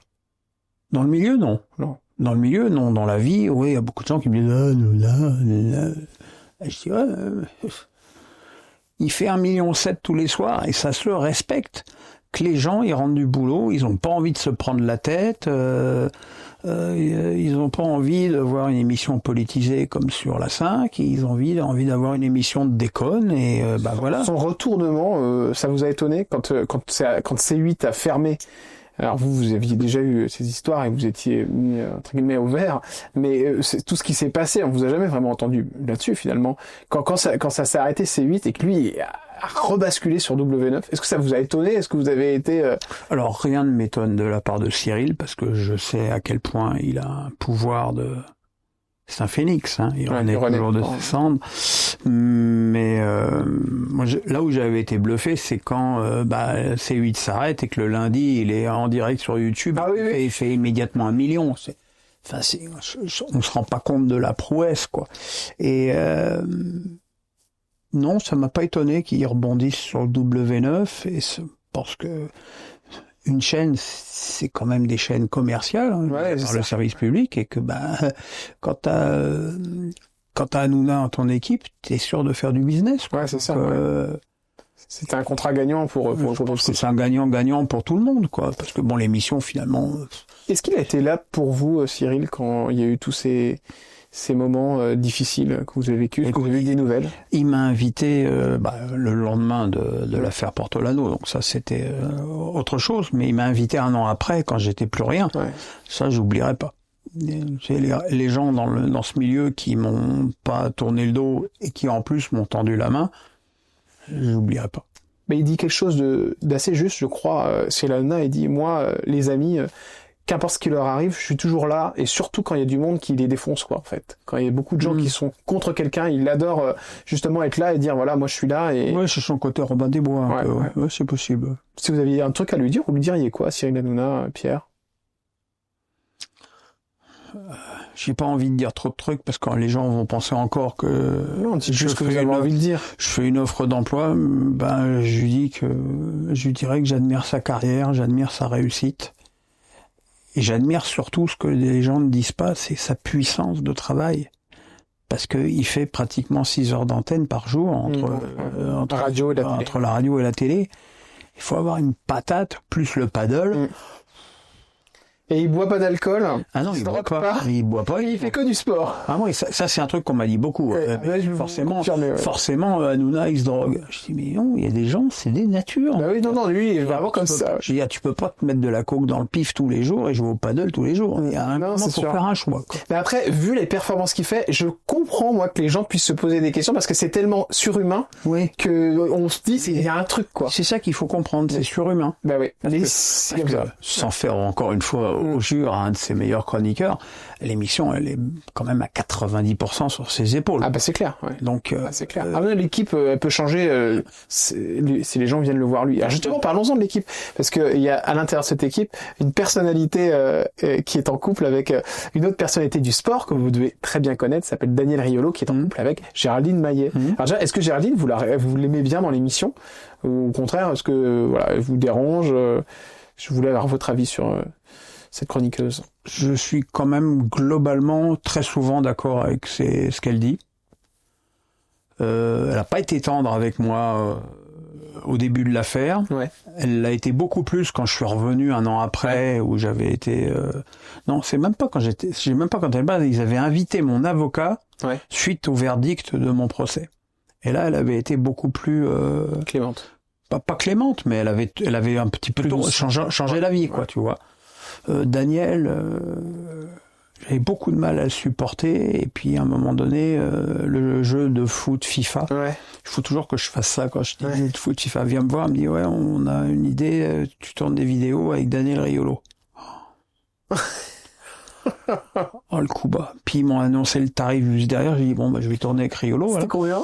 Dans le milieu, non. Non. Dans le milieu, non. Dans la vie, oui, il y a beaucoup de gens qui me disent je dis il fait 1,7 million tous les soirs et ça se le respecte. Que les gens, ils rentrent du boulot, ils ont pas envie de se prendre la tête, ils ont pas envie de voir une émission politisée comme sur la 5, ils ont envie d'avoir une émission de déconne et voilà. Son retournement, ça vous a étonné quand C8 a fermé? Alors vous aviez déjà eu ces histoires et vous étiez mis entre guillemets au vert, mais tout ce qui s'est passé, on vous a jamais vraiment entendu là-dessus finalement. Quand ça s'est arrêté C8 et que lui a rebasculé sur W9, est-ce que ça vous a étonné? Est-ce que vous avez été Alors rien ne m'étonne de la part de Cyril parce que je sais à quel point il a un pouvoir de... C'est un phénix, hein. Il renaît toujours de ses cendres. Mais moi, là où j'avais été bluffé, c'est quand C8 s'arrête et que le lundi, il est en direct sur YouTube et il fait immédiatement 1 million. On se rend pas compte de la prouesse, quoi. Et non, ça m'a pas étonné qu'il rebondisse sur le W9 parce que une chaîne, c'est quand même des chaînes commerciales par le service public et que quand t'as Hanouna en ton équipe, t'es sûr de faire du business. Quoi. Ouais, c'est ça. C'était un contrat gagnant pour c'est un gagnant-gagnant pour tout le monde, quoi. Parce que l'émission finalement. Est-ce qu'il a été là pour vous, Cyril, quand il y a eu tous ces moments difficiles que vous avez vécu, que vous avez eu des nouvelles? Il m'a invité le lendemain de l'affaire Portolano, donc ça c'était autre chose, mais il m'a invité 1 an après quand j'étais plus rien. Ouais. Ça j'oublierai pas. Les gens dans ce milieu qui m'ont pas tourné le dos et qui en plus m'ont tendu la main, j'oublierai pas. Mais il dit quelque chose d'assez juste, je crois, Cyril Hanouna, il dit moi les amis, qu'importe ce qui leur arrive, je suis toujours là, et surtout quand il y a du monde qui les défonce, quoi, en fait. Quand il y a beaucoup de gens qui sont contre quelqu'un, il adore justement être là et dire, voilà, moi je suis là. Et... Ouais, c'est son côté Robin des Bois. Ouais, c'est possible. Si vous aviez un truc à lui dire, vous lui diriez quoi, Cyril Hanouna, Pierre? J'ai pas envie de dire trop de trucs parce que les gens vont penser encore que... Non, c'est juste que vous avez envie de dire. Je fais une offre d'emploi, je lui dirais que j'admire sa carrière, j'admire sa réussite. Et j'admire surtout ce que les gens ne disent pas, c'est sa puissance de travail. Parce qu'il fait pratiquement 6 heures d'antenne par jour entre la radio et la télé. Il faut avoir une patate, plus le paddle. Et il boit pas d'alcool. Ah non, il boit pas. Il boit pas. Il fait que du sport. Ah oui, ça c'est un truc qu'on m'a dit beaucoup. Forcément, Hanouna, il se drogue. Je dis, mais non, il y a des gens, c'est des natures. Bah oui, non, lui, il est vraiment comme ça. Je dis, tu peux pas te mettre de la coke dans le pif tous les jours et jouer au paddle tous les jours. Il y a un moment pour faire un choix, quoi. Mais après, vu les performances qu'il fait, je comprends, moi, que les gens puissent se poser des questions parce que c'est tellement surhumain que on se dit, il y a un truc, quoi. C'est ça qu'il faut comprendre, c'est surhumain. Bah oui. Sans faire encore une fois au jure à un de ses meilleurs chroniqueurs, l'émission elle est quand même à 90% sur ses épaules. Ah bah c'est clair. Ouais. Donc c'est clair. L'équipe elle peut changer si les gens viennent le voir lui. Alors justement parlons-en de l'équipe parce que il y a à l'intérieur de cette équipe une personnalité qui est en couple avec une autre personnalité du sport que vous devez très bien connaître, s'appelle Daniel Riolo qui est en couple avec Géraldine Maillet. Alors déjà, est-ce que Géraldine vous l'aimez bien dans l'émission ou au contraire est-ce que elle vous dérange? Je voulais avoir votre avis sur cette chroniqueuse. Je suis quand même globalement très souvent d'accord avec ce qu'elle dit. Elle n'a pas été tendre avec moi au début de l'affaire. Ouais. Elle l'a été beaucoup plus quand je suis revenu 1 an après, où j'avais été... Non, c'est même pas quand j'ai même pas quand ils avaient invité mon avocat suite au verdict de mon procès. Et là, elle avait été beaucoup plus... clémente. Pas clémente, mais elle avait un petit peu changé la vie, quoi, tu vois. Daniel, j'avais beaucoup de mal à le supporter et puis à un moment donné le jeu de foot FIFA, il faut toujours que je fasse ça quand je dis de foot FIFA, viens me voir, elle me dit on a une idée, tu tournes des vidéos avec Daniel Riolo. Le coup bas. Puis ils m'ont annoncé le tarif juste derrière, j'ai dit je vais tourner avec Riolo. C'était combien?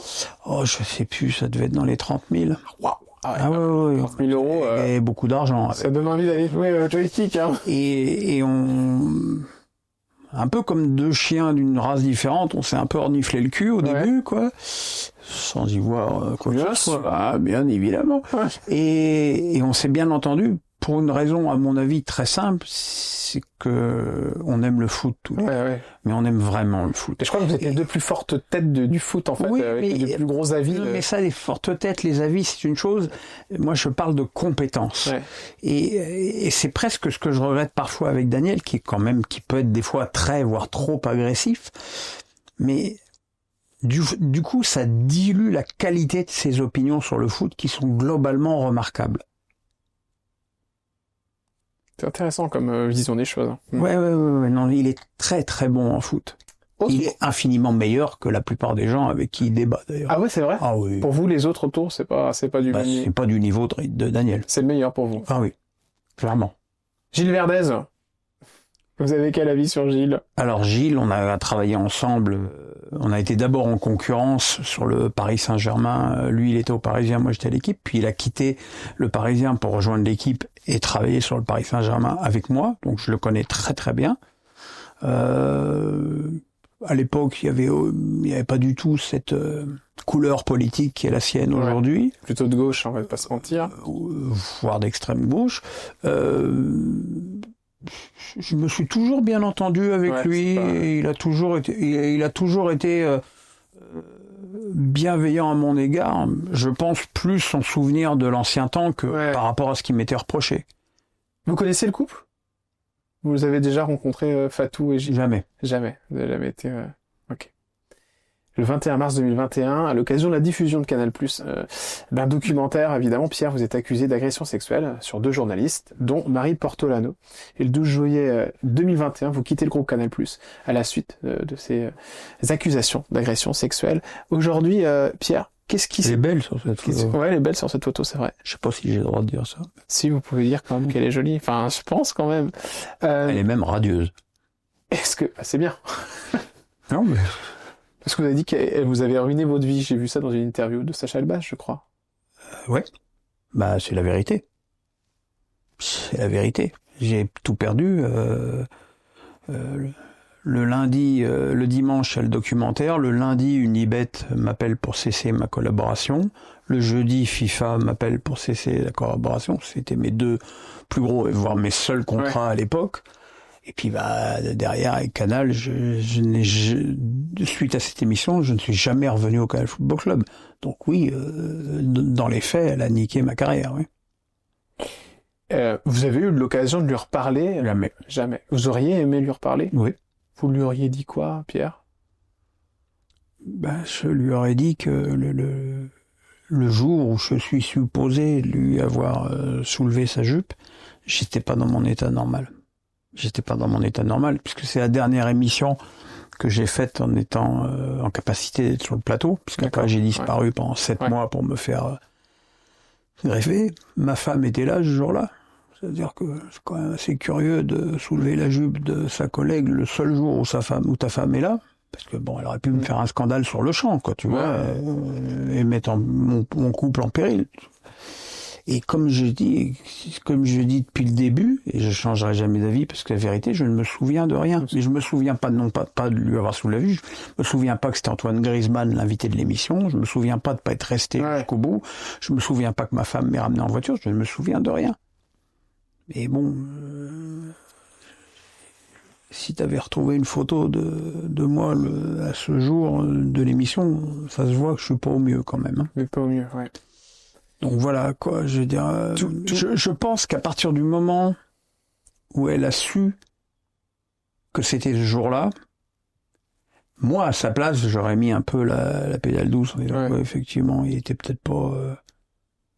Je sais plus, ça devait être dans les 30 000. Waouh. Ah ouais. 30 000 euros. Et beaucoup d'argent. Ça donne envie d'aller jouer au joystick, hein. Et on... Un peu comme deux chiens d'une race différente, on s'est un peu reniflé le cul au début, quoi. Sans y voir quoi que ce soit. Ah, bien évidemment. Ouais. Et on s'est bien entendu pour une raison, à mon avis, très simple, c'est que on aime le foot tous les deux. Ouais. Mais on aime vraiment le foot. Et je crois que vous êtes les deux plus fortes têtes du foot, en fait, oui, avec les deux plus gros avis. Mais ça, les fortes têtes, les avis, c'est une chose. Moi, je parle de compétences. Ouais. Et c'est presque ce que je regrette parfois avec Daniel, qui peut être des fois très, voire trop agressif. Mais du coup, ça dilue la qualité de ses opinions sur le foot, qui sont globalement remarquables. C'est intéressant comme vision des choses. Ouais. Non, il est très très bon en foot. Il est infiniment meilleur que la plupart des gens avec qui il débat, d'ailleurs. Ah ouais, c'est vrai? Ah oui. Pour vous, les autres autour, c'est pas du même niveau. C'est pas du niveau de Daniel. C'est le meilleur pour vous. Ah oui. Clairement. Gilles Verdez. Vous avez quel avis sur Gilles? Alors Gilles, on a travaillé ensemble. On a été d'abord en concurrence sur le Paris Saint-Germain. Lui, il était au Parisien, moi j'étais à l'équipe. Puis il a quitté le Parisien pour rejoindre l'équipe et travailler sur le Paris Saint-Germain avec moi. Donc je le connais très très bien. À l'époque, il y avait pas du tout cette couleur politique qui est la sienne aujourd'hui. Plutôt de gauche, on va pas se mentir. Voire d'extrême gauche. Je me suis toujours bien entendu avec lui. Et il a toujours été bienveillant à mon égard. Je pense plus en souvenir de l'ancien temps que par rapport à ce qui m'était reproché. Vous connaissez le couple? Vous avez déjà rencontré Fatou et Gilles? Jamais. Jamais. Vous n'avez jamais été... Ok. Le 21 mars 2021, à l'occasion de la diffusion de Canal+, d'un documentaire, évidemment, Pierre, vous êtes accusé d'agression sexuelle sur 2 journalistes, dont Marie Portolano. Et le 12 juillet 2021, vous quittez le groupe Canal+, à la suite de ces accusations d'agression sexuelle. Aujourd'hui, Pierre, qu'est-ce qui... Elle est belle sur cette photo. Ouais, elle est belle sur cette photo, c'est vrai. Je sais pas si j'ai le droit de dire ça. Si, vous pouvez dire quand même qu'elle est jolie. Enfin, je pense quand même. Elle est même radieuse. Est-ce que... c'est bien. Non, mais... Parce que vous avez dit que vous avez ruiné votre vie. J'ai vu ça dans une interview de Sacha Elbaz, je crois. Ouais. Bah, c'est la vérité. C'est la vérité. J'ai tout perdu. Le lundi, le dimanche, il y a le documentaire. Le lundi, Unibet m'appelle pour cesser ma collaboration. Le jeudi, FIFA m'appelle pour cesser la collaboration. C'était mes 2 plus gros, voire mes seuls contrats à l'époque. Et puis derrière avec Canal, suite à cette émission, je ne suis jamais revenu au Canal Football Club. Donc oui, dans les faits, elle a niqué ma carrière. Oui. Vous avez eu l'occasion de lui reparler? Jamais. Vous auriez aimé lui reparler? Oui. Vous lui auriez dit quoi, Pierre? Je lui aurais dit que le jour où je suis supposé lui avoir soulevé sa jupe, j'étais pas dans mon état normal. J'étais pas dans mon état normal, puisque c'est la dernière émission que j'ai faite en étant en capacité d'être sur le plateau, puisqu'après j'ai disparu pendant 7 mois pour me faire greffer. Ma femme était là ce jour-là. C'est-à-dire que c'est quand même assez curieux de soulever la jupe de sa collègue le seul jour où ta femme est là. Parce que bon, elle aurait pu me faire un scandale sur le champ, quoi, tu vois, et mettre mon couple en péril. Et comme je dis depuis le début, et je changerai jamais d'avis parce que la vérité, je ne me souviens de rien. Mais je me souviens pas de lui avoir soulevé. Je me souviens pas que c'était Antoine Griezmann, l'invité de l'émission. Je me souviens pas de pas être resté jusqu'au bout. Je me souviens pas que ma femme m'ait ramené en voiture. Je ne me souviens de rien. Mais bon, si t'avais retrouvé une photo de moi à ce jour de l'émission, ça se voit que je suis pas au mieux quand même. Mais pas au mieux, ouais. Donc voilà, quoi, je veux dire, je pense qu'à partir du moment où elle a su que c'était ce jour-là, moi, à sa place, j'aurais mis un peu la pédale douce. Effectivement, il était peut-être pas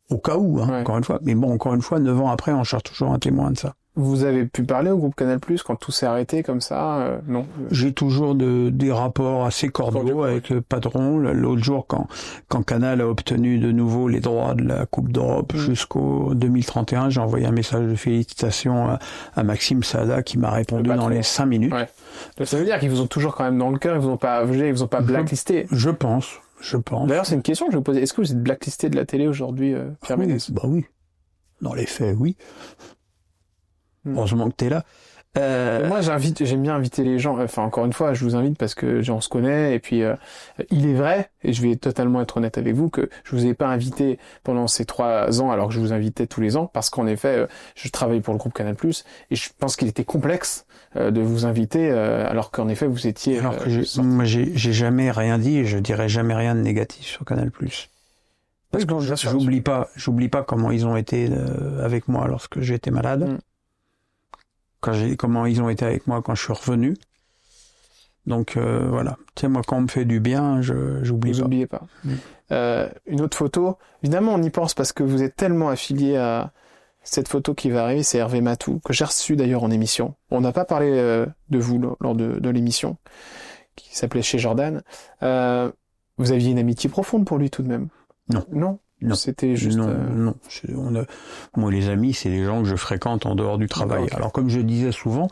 au cas où, encore une fois. Mais bon, encore une fois, 9 ans après, on cherche toujours un témoin de ça. Vous avez pu parler au groupe Canal+, quand tout s'est arrêté comme ça? Non. J'ai toujours des rapports assez cordiaux avec le patron. L'autre jour, quand Canal a obtenu de nouveau les droits de la Coupe d'Europe jusqu'au 2031, j'ai envoyé un message de félicitations à Maxime Saada qui m'a répondu dans les 5 minutes. Ouais. Ça veut dire qu'ils vous ont toujours quand même dans le cœur, ils vous ont pas blacklisté. Je pense. je pense. D'ailleurs, c'est une question que je vais vous poser. Est-ce que vous êtes blacklisté de la télé aujourd'hui, Pierre Ménès? Bah oui. Dans les faits, oui. Heureusement que t'es là. Moi, j'aime bien inviter les gens. Enfin, encore une fois, je vous invite parce que on se connaît. Et puis, il est vrai, et je vais totalement être honnête avec vous, que je vous ai pas invité pendant ces 3 ans, alors que je vous invitais tous les ans, parce qu'en effet, je travaille pour le groupe Canal+, et je pense qu'il était complexe de vous inviter, alors qu'en effet, vous étiez... Alors que moi, j'ai jamais rien dit, et je dirais jamais rien de négatif sur Canal+. Parce que j'oublie pas comment ils ont été avec moi lorsque j'étais malade. Comment ils ont été avec moi quand je suis revenu. Donc voilà. Tu sais, moi, quand on me fait du bien, j'oublie pas. Vous n'oubliez pas. Une autre photo, évidemment, on y pense parce que vous êtes tellement affilié à cette photo qui va arriver, c'est Hervé Matou, que j'ai reçu d'ailleurs en émission. On n'a pas parlé de vous lors de l'émission, qui s'appelait Chez Jordan. Vous aviez une amitié profonde pour lui tout de même? Non. Non. C'était juste... Non. Moi, les amis, c'est les gens que je fréquente en dehors du travail. Okay. Alors, comme je disais souvent,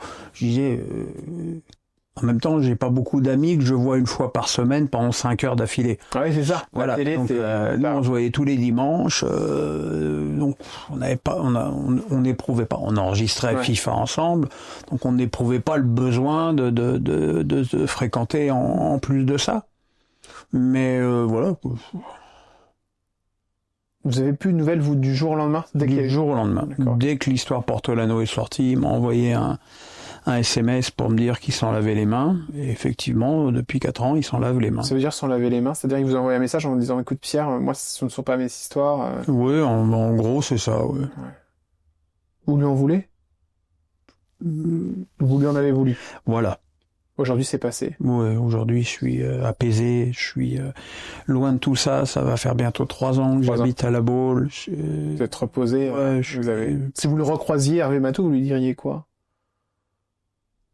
en même temps, j'ai pas beaucoup d'amis que je vois une fois par semaine pendant 5 heures d'affilée. Oui, c'est ça. Voilà. Télé, donc, nous, on se voyait tous les dimanches. Donc, on n'éprouvait pas. On enregistrait FIFA ensemble. Donc, on n'éprouvait pas le besoin de se fréquenter en plus de ça. Mais voilà. Vous avez plus de nouvelles, vous, du jour au lendemain? Du jour au lendemain. Dès que l'histoire Portolano est sortie, il m'a envoyé un SMS pour me dire qu'il s'en lavait les mains. Et effectivement, depuis 4 ans, il s'en lave les mains. Ça veut dire s'en laver les mains? C'est-à-dire qu'il vous a envoyé un message en vous disant, écoute Pierre, moi, ce ne sont pas mes histoires. Oui, en gros, c'est ça, ouais. Vous lui en voulez? Vous lui en avez voulu? Voilà. Aujourd'hui, c'est passé. Ouais, aujourd'hui, je suis apaisé, je suis loin de tout ça. Ça va faire bientôt 3 ans que j'habite à La Baule. Vous êtes reposé. Ouais, Si vous le recroisiez, Hervé Matou, vous lui diriez quoi?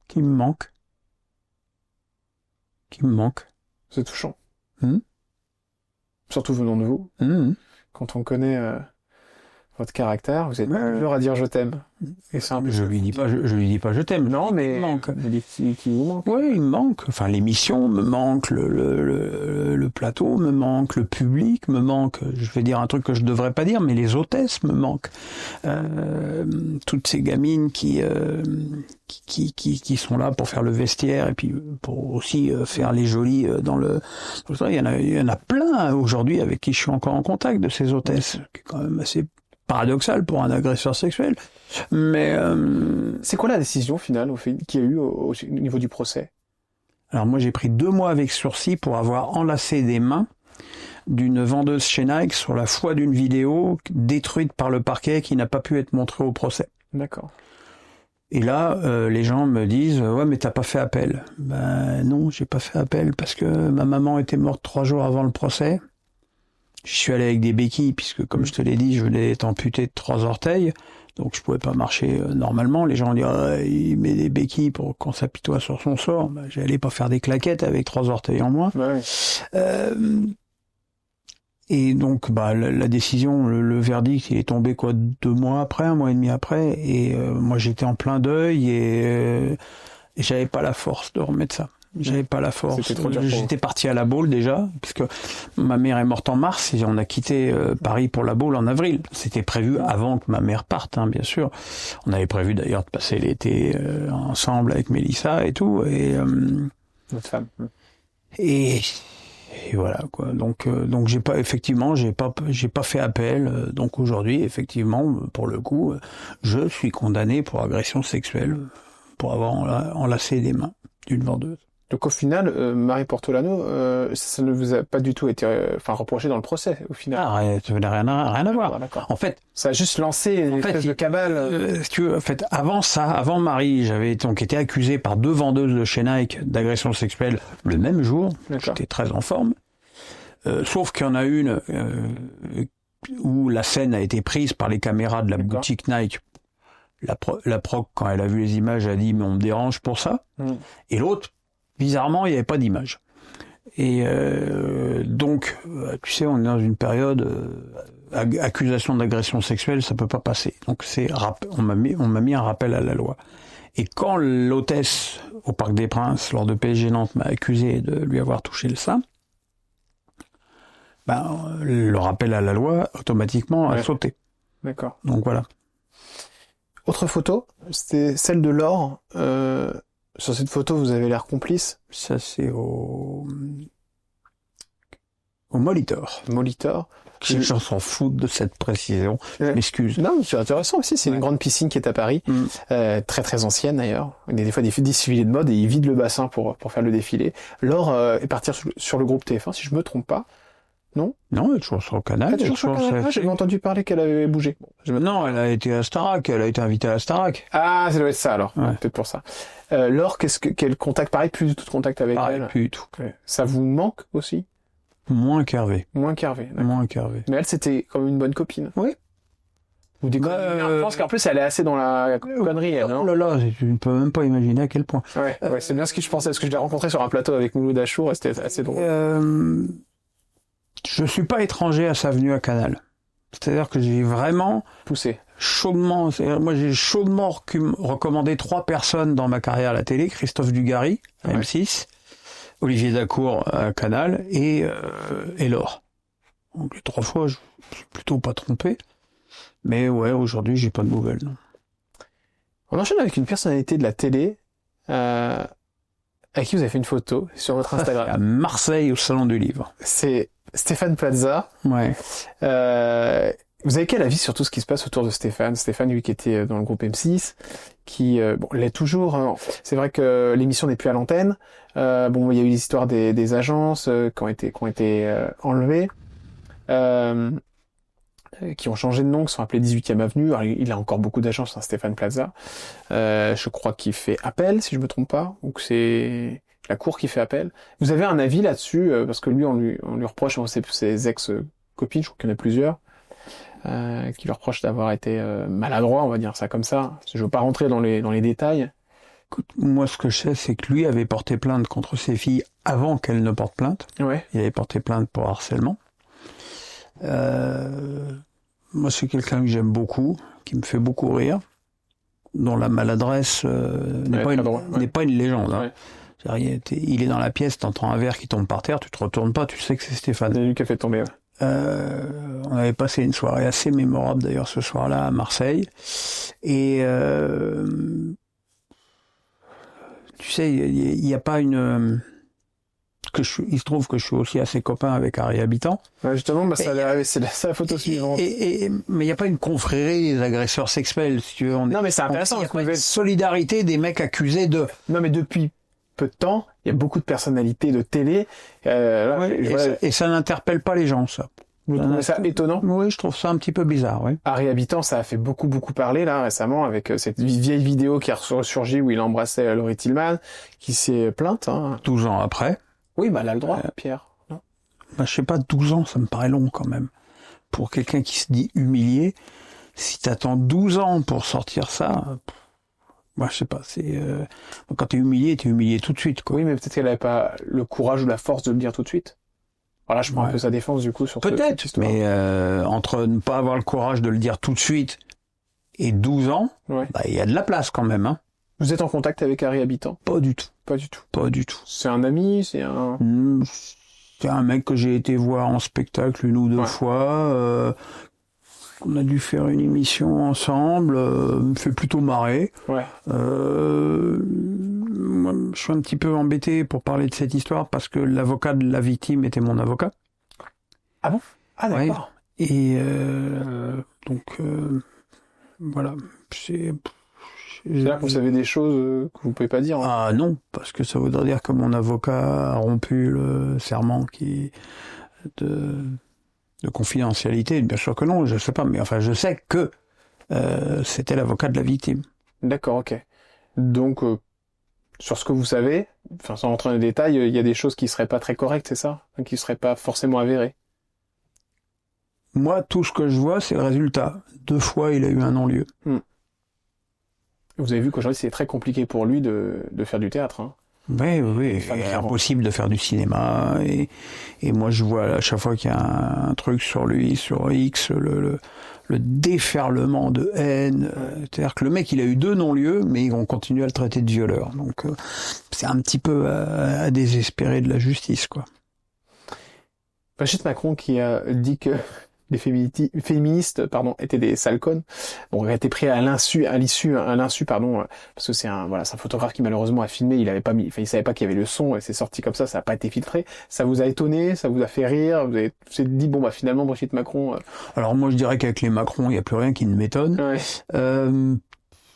Qu'il me manque. C'est touchant. Surtout venant de vous. Quand on connaît votre caractère, vous êtes dur à dire je t'aime. Et c'est un peu je lui dis pas je t'aime. Non, mais il me manque. Qui vous manque. Oui, il me manque. Enfin, l'émission me manque, le plateau me manque, le public me manque. Je vais dire un truc que je devrais pas dire, mais les hôtesses me manquent. Toutes ces gamines qui sont là pour faire le vestiaire et puis pour aussi faire les jolies dans le. Il y en a plein aujourd'hui avec qui je suis encore en contact de ces hôtesses, qui est quand même assez paradoxal pour un agresseur sexuel, mais c'est quoi la décision finale qu'il y a eu au niveau du procès? Alors moi j'ai pris 2 mois avec sursis pour avoir enlacé des mains d'une vendeuse chez Nike sur la foi d'une vidéo détruite par le parquet qui n'a pas pu être montrée au procès. D'accord. Et là, les gens me disent « Ouais, mais t'as pas fait appel. » Ben non, j'ai pas fait appel parce que ma maman était morte 3 jours avant le procès. Je suis allé avec des béquilles puisque, comme je te l'ai dit, je venais d'être amputé de 3 orteils, donc je pouvais pas marcher normalement. Les gens ont dit il met des béquilles pour qu'on s'apitoie sur son sort. Ben, j'allais pas faire des claquettes avec 3 orteils en moins. Ouais. Et donc, la décision, le verdict, il est tombé 2 mois après, 1 mois et demi après, et moi j'étais en plein deuil et j'avais pas la force de remettre ça. J'avais pas la force. J'étais parti à La Baule déjà, puisque ma mère est morte en mars et on a quitté Paris pour La Baule en avril. C'était prévu avant que ma mère parte, bien sûr. On avait prévu d'ailleurs de passer l'été ensemble avec Mélissa et tout. Et notre femme. Et voilà quoi. Donc j'ai pas fait appel. Donc aujourd'hui, effectivement, pour le coup, je suis condamné pour agression sexuelle pour avoir enlacé des mains d'une vendeuse. Donc au final, Marie Portolano, ça ne vous a pas du tout été reproché dans le procès, au final. Ça n'a rien à voir. D'accord. En fait, ça a juste lancé une espèce de cabale. Si tu veux, en fait, avant Marie, j'avais donc été accusé par 2 vendeuses de chez Nike d'agression sexuelle le même jour. J'étais très en forme. Sauf qu'il y en a une où la scène a été prise par les caméras de la boutique Nike. La proc, quand elle a vu les images, a dit « mais on me dérange pour ça ». Et l'autre, bizarrement, il n'y avait pas d'image. Et donc, tu sais, on est dans une période accusation d'agression sexuelle, ça peut pas passer. Donc on m'a mis un rappel à la loi. Et quand l'hôtesse au Parc des Princes, lors de PSG Nantes, m'a accusé de lui avoir touché le sein, Le rappel à la loi, automatiquement, a sauté. D'accord. Donc voilà. Autre photo, c'était celle de Laure. Sur cette photo, vous avez l'air complice. Ça, c'est au Molitor. Molitor. Les gens s'en foutent de cette précision. Je m'excuse. Non, mais c'est intéressant aussi. C'est une grande piscine qui est à Paris. Très très ancienne d'ailleurs. Il y a des fois des défilés de mode et ils vident le bassin pour faire le défilé. Laure est partie sur le groupe TF1, si je me trompe pas. Non, elle est toujours sur le canal. J'avais entendu parler qu'elle avait bougé. Non, elle a été à Starac. Elle a été invitée à Starac. Ah, ça doit être ça alors. Ouais. Peut-être pour ça. Laure, quel contact? Pareil, plus du tout de contact avec elle. Plus du tout. Ouais. Ça vous manque aussi? Moins qu'Hervé. Moins qu'Hervé. Mais elle, c'était comme une bonne copine. Oui. Vous déconnez. Je pense qu'en plus, elle est assez dans la connerie, elle, non? Oh là là, tu ne peux même pas imaginer à quel point. Ouais, c'est bien ce que je pensais, parce que je l'ai rencontré sur un plateau avec Mouloud Achour, et c'était assez drôle. Je suis pas étranger à sa venue à Canal. C'est-à-dire que j'ai vraiment poussé. Moi, j'ai chaudement recommandé 3 personnes dans ma carrière à la télé: Christophe Dugarry, à M6, Olivier Dacour à Canal et Laure. Donc les 3 fois, je suis plutôt pas trompé. Mais ouais, aujourd'hui, j'ai pas de nouvelles. Non. On enchaîne avec une personnalité de la télé avec qui vous avez fait une photo sur votre Instagram. À Marseille, au Salon du Livre. C'est Stéphane Plaza. Ouais. Vous avez quel avis sur tout ce qui se passe autour de Stéphane? Stéphane, lui, qui était dans le groupe M6, qui l'est toujours. Hein. C'est vrai que l'émission n'est plus à l'antenne. Il y a eu l'histoire des agences qui ont été enlevées, qui ont changé de nom, qui sont appelées 18e Avenue. Alors, il a encore beaucoup d'agences, hein, Stéphane Plaza. Je crois qu'il fait appel, si je me trompe pas, ou que c'est la cour qui fait appel. Vous avez un avis là-dessus? Parce que lui, on lui reproche ses ex-copines, je crois qu'il y en a plusieurs, qui lui reprochent d'avoir été maladroit, on va dire ça comme ça. Je veux pas rentrer dans les détails. Écoute, moi, ce que je sais, c'est que lui avait porté plainte contre ses filles avant qu'elles ne portent plainte. Ouais. Il avait porté plainte pour harcèlement. Moi, c'est quelqu'un que j'aime beaucoup, qui me fait beaucoup rire, dont la maladresse n'est pas une légende. Hein. Ouais. Il est dans la pièce, t'entends un verre qui tombe par terre, tu te retournes pas, tu sais que c'est Stéphane. C'est lui qui a fait tomber. Ouais. On avait passé une soirée assez mémorable d'ailleurs ce soir-là à Marseille. Et tu sais, il n'y a pas une... il se trouve que je suis aussi assez copain avec Harry Habitant. Ouais, justement, c'est la photo suivante. Mais il n'y a pas une confrérie des agresseurs sexuels, si tu veux. Non, mais c'est intéressant. Il y a pas une solidarité des mecs accusés de... Non, mais depuis peu de temps, il y a beaucoup de personnalités de télé. Et ça n'interpelle pas les gens, ça. Vous trouvez ça étonnant? Oui, je trouve ça un petit peu bizarre, oui. Harry Habitant, ça a fait beaucoup parler, là, récemment, avec cette vieille vidéo qui a ressurgi où il embrassait Laurie Tillman, qui s'est plainte, hein. 12 ans après. Oui, elle a le droit, Pierre. Non? Je sais pas, 12 ans, ça me paraît long, quand même. Pour quelqu'un qui se dit humilié, si t'attends 12 ans pour sortir ça, moi, je sais pas, quand t'es humilié tout de suite, quoi. Oui, mais peut-être qu'elle avait pas le courage ou la force de le dire tout de suite. Voilà, je prends un peu sa défense, du coup, sur peut-être, mais entre ne pas avoir le courage de le dire tout de suite et 12 ans, il y a de la place, quand même, hein. Vous êtes en contact avec Harry Habitant? Pas du tout. Pas du tout. Pas du tout. C'est un ami, c'est un... C'est un mec que j'ai été voir en spectacle 1 ou 2 fois. On a dû faire une émission ensemble. Me fait plutôt marrer. Ouais. Moi, je suis un petit peu embêté pour parler de cette histoire parce que l'avocat de la victime était mon avocat. Ah bon? Ah d'accord. Ouais. Et donc voilà. C'est là que vous savez des choses que vous pouvez pas dire. Hein. Ah non, parce que ça voudrait dire que mon avocat a rompu le serment de confidentialité. Bien sûr que non, je sais pas, mais enfin je sais que c'était l'avocat de la victime. D'accord, ok. Donc sur ce que vous savez, enfin sans rentrer dans les détails, il y a des choses qui seraient pas très correctes, c'est ça? Qui seraient pas forcément avérées. Moi, tout ce que je vois, c'est le résultat. 2 fois, il a eu un non-lieu. Vous avez vu qu'aujourd'hui, c'est très compliqué pour lui de faire du théâtre. Hein. Oui. C'est impossible de faire du cinéma. Et moi, je vois à chaque fois qu'il y a un truc sur lui, sur X, le déferlement de haine. C'est-à-dire que le mec, il a eu 2 non-lieux, mais on continue à le traiter de violeur. Donc, c'est un petit peu à désespérer de la justice, quoi. Brigitte Macron qui a dit que les féministes, étaient des sales connes. Bon, il a été pris à l'insu, parce que c'est un photographe qui malheureusement a filmé, il savait pas qu'il y avait le son et c'est sorti comme ça n'a pas été filtré. Ça vous a avez ça vous a fait rire, vous êtes dit bon bah finalement Brigitte Macron. Alors moi je dirais qu'avec les Macron, il y a plus rien qui ne m'étonne. Ouais.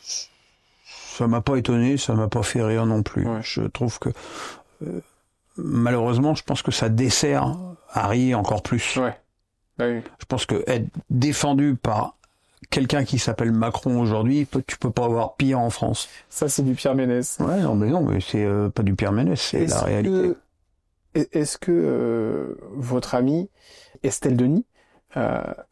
Ça m'a pas étonné, ça m'a pas fait rire non plus. Ouais. Je trouve que malheureusement, je pense que ça dessert Harry encore plus. Ouais. Oui. Je pense que être défendu par quelqu'un qui s'appelle Macron aujourd'hui, tu peux pas avoir pire en France. Ça, c'est du Pierre Ménès. Ouais, non, mais c'est pas du Pierre Ménès, c'est la réalité. Est-ce que votre amie Estelle Denis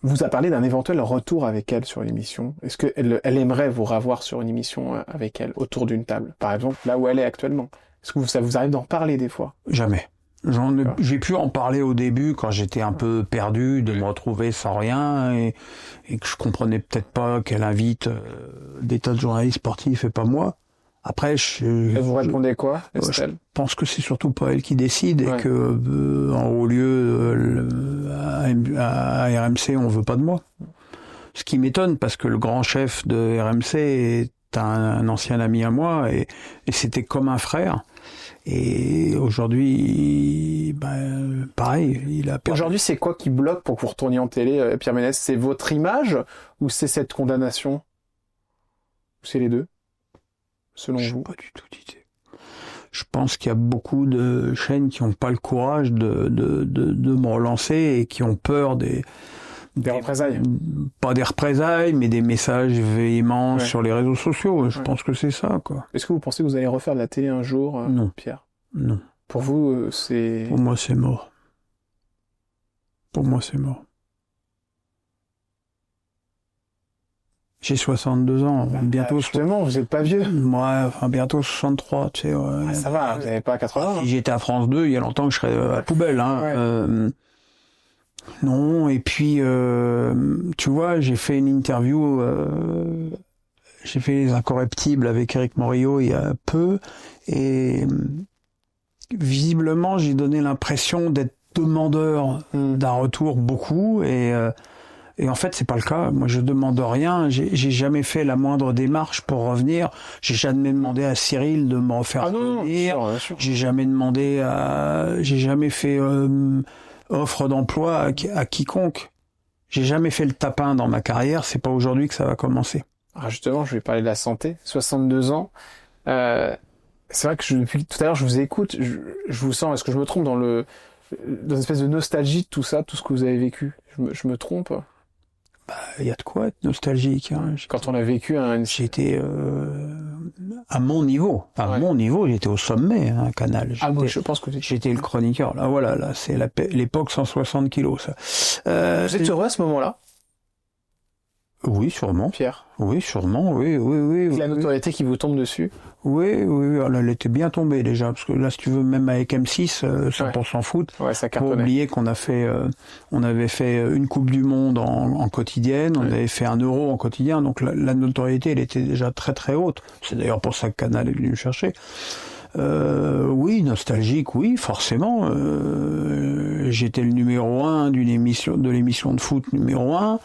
vous a parlé d'un éventuel retour avec elle sur une émission? Est-ce qu'elle aimerait vous revoir sur une émission avec elle, autour d'une table, par exemple, là où elle est actuellement? Est-ce que ça vous arrive d'en parler des fois? Jamais. J'ai pu en parler au début quand j'étais un peu perdu, de me retrouver sans rien et que je comprenais peut-être pas qu'elle invite des tas de journalistes sportifs et pas moi. Après, vous répondez quoi, Estelle? Je pense que c'est surtout pas elle qui décide et que en haut lieu à RMC on veut pas de moi. Ce qui m'étonne parce que le grand chef de RMC est un ancien ami à moi et c'était comme un frère. Et aujourd'hui, pareil, il a perdu. Aujourd'hui, c'est quoi qui bloque pour que vous retourniez en télé, Pierre Ménès? C'est votre image ou c'est cette condamnation? Ou c'est les deux, selon vous? Je n'ai pas du tout d'idée. Je pense qu'il y a beaucoup de chaînes qui n'ont pas le courage de me relancer et qui ont peur des représailles. Pas des représailles, mais des messages véhéments sur les réseaux sociaux. Je pense que c'est ça, quoi. Est-ce que vous pensez que vous allez refaire de la télé un jour, non. Pierre? Non. Pour vous, c'est... Pour moi, c'est mort. Pour moi, c'est mort. J'ai 62 ans, bientôt... Justement, vous êtes pas vieux. Moi, bientôt 63, tu sais. Ça va, vous n'avez pas 80. Si j'étais à France 2, il y a longtemps que je serais à la poubelle, hein. Non, et puis, tu vois, j'ai fait une interview, j'ai fait Les Incorruptibles avec Éric Morillo il y a peu, et visiblement, j'ai donné l'impression d'être demandeur d'un retour beaucoup, et en fait, c'est pas le cas. Moi, je demande rien. J'ai jamais fait la moindre démarche pour revenir. J'ai jamais demandé à Cyril de me refaire revenir. J'ai jamais demandé j'ai jamais fait offre d'emploi à quiconque. J'ai jamais fait le tapin dans ma carrière, c'est pas aujourd'hui que ça va commencer. Alors justement, je vais parler de la santé. 62 ans. C'est vrai que depuis tout à l'heure, je vous écoute, je vous sens, est-ce que je me trompe dans une espèce de nostalgie de tout ça, tout ce que vous avez vécu? Je me trompe? Il y a de quoi être nostalgique, hein. Quand on a vécu j'étais à mon niveau. À mon niveau, j'étais au sommet, hein, Canal. Moi, je pense que j'étais le chroniqueur. Là, voilà, là, c'est l'époque 160 kilos, ça. Vous êtes heureux à ce moment-là? Oui, sûrement. Pierre? Oui, sûrement, oui. La notoriété qui vous tombe dessus? Oui, elle était bien tombée déjà, parce que là, si tu veux, même avec M6, 100% foot, ça faut oublier qu'on on avait fait une Coupe du Monde en quotidienne, on avait fait un Euro en quotidien, donc la notoriété, elle était déjà très très haute. C'est d'ailleurs pour ça que Canal est venu me chercher. Oui, nostalgique, oui, forcément. J'étais le numéro 1 de l'émission de foot numéro 1.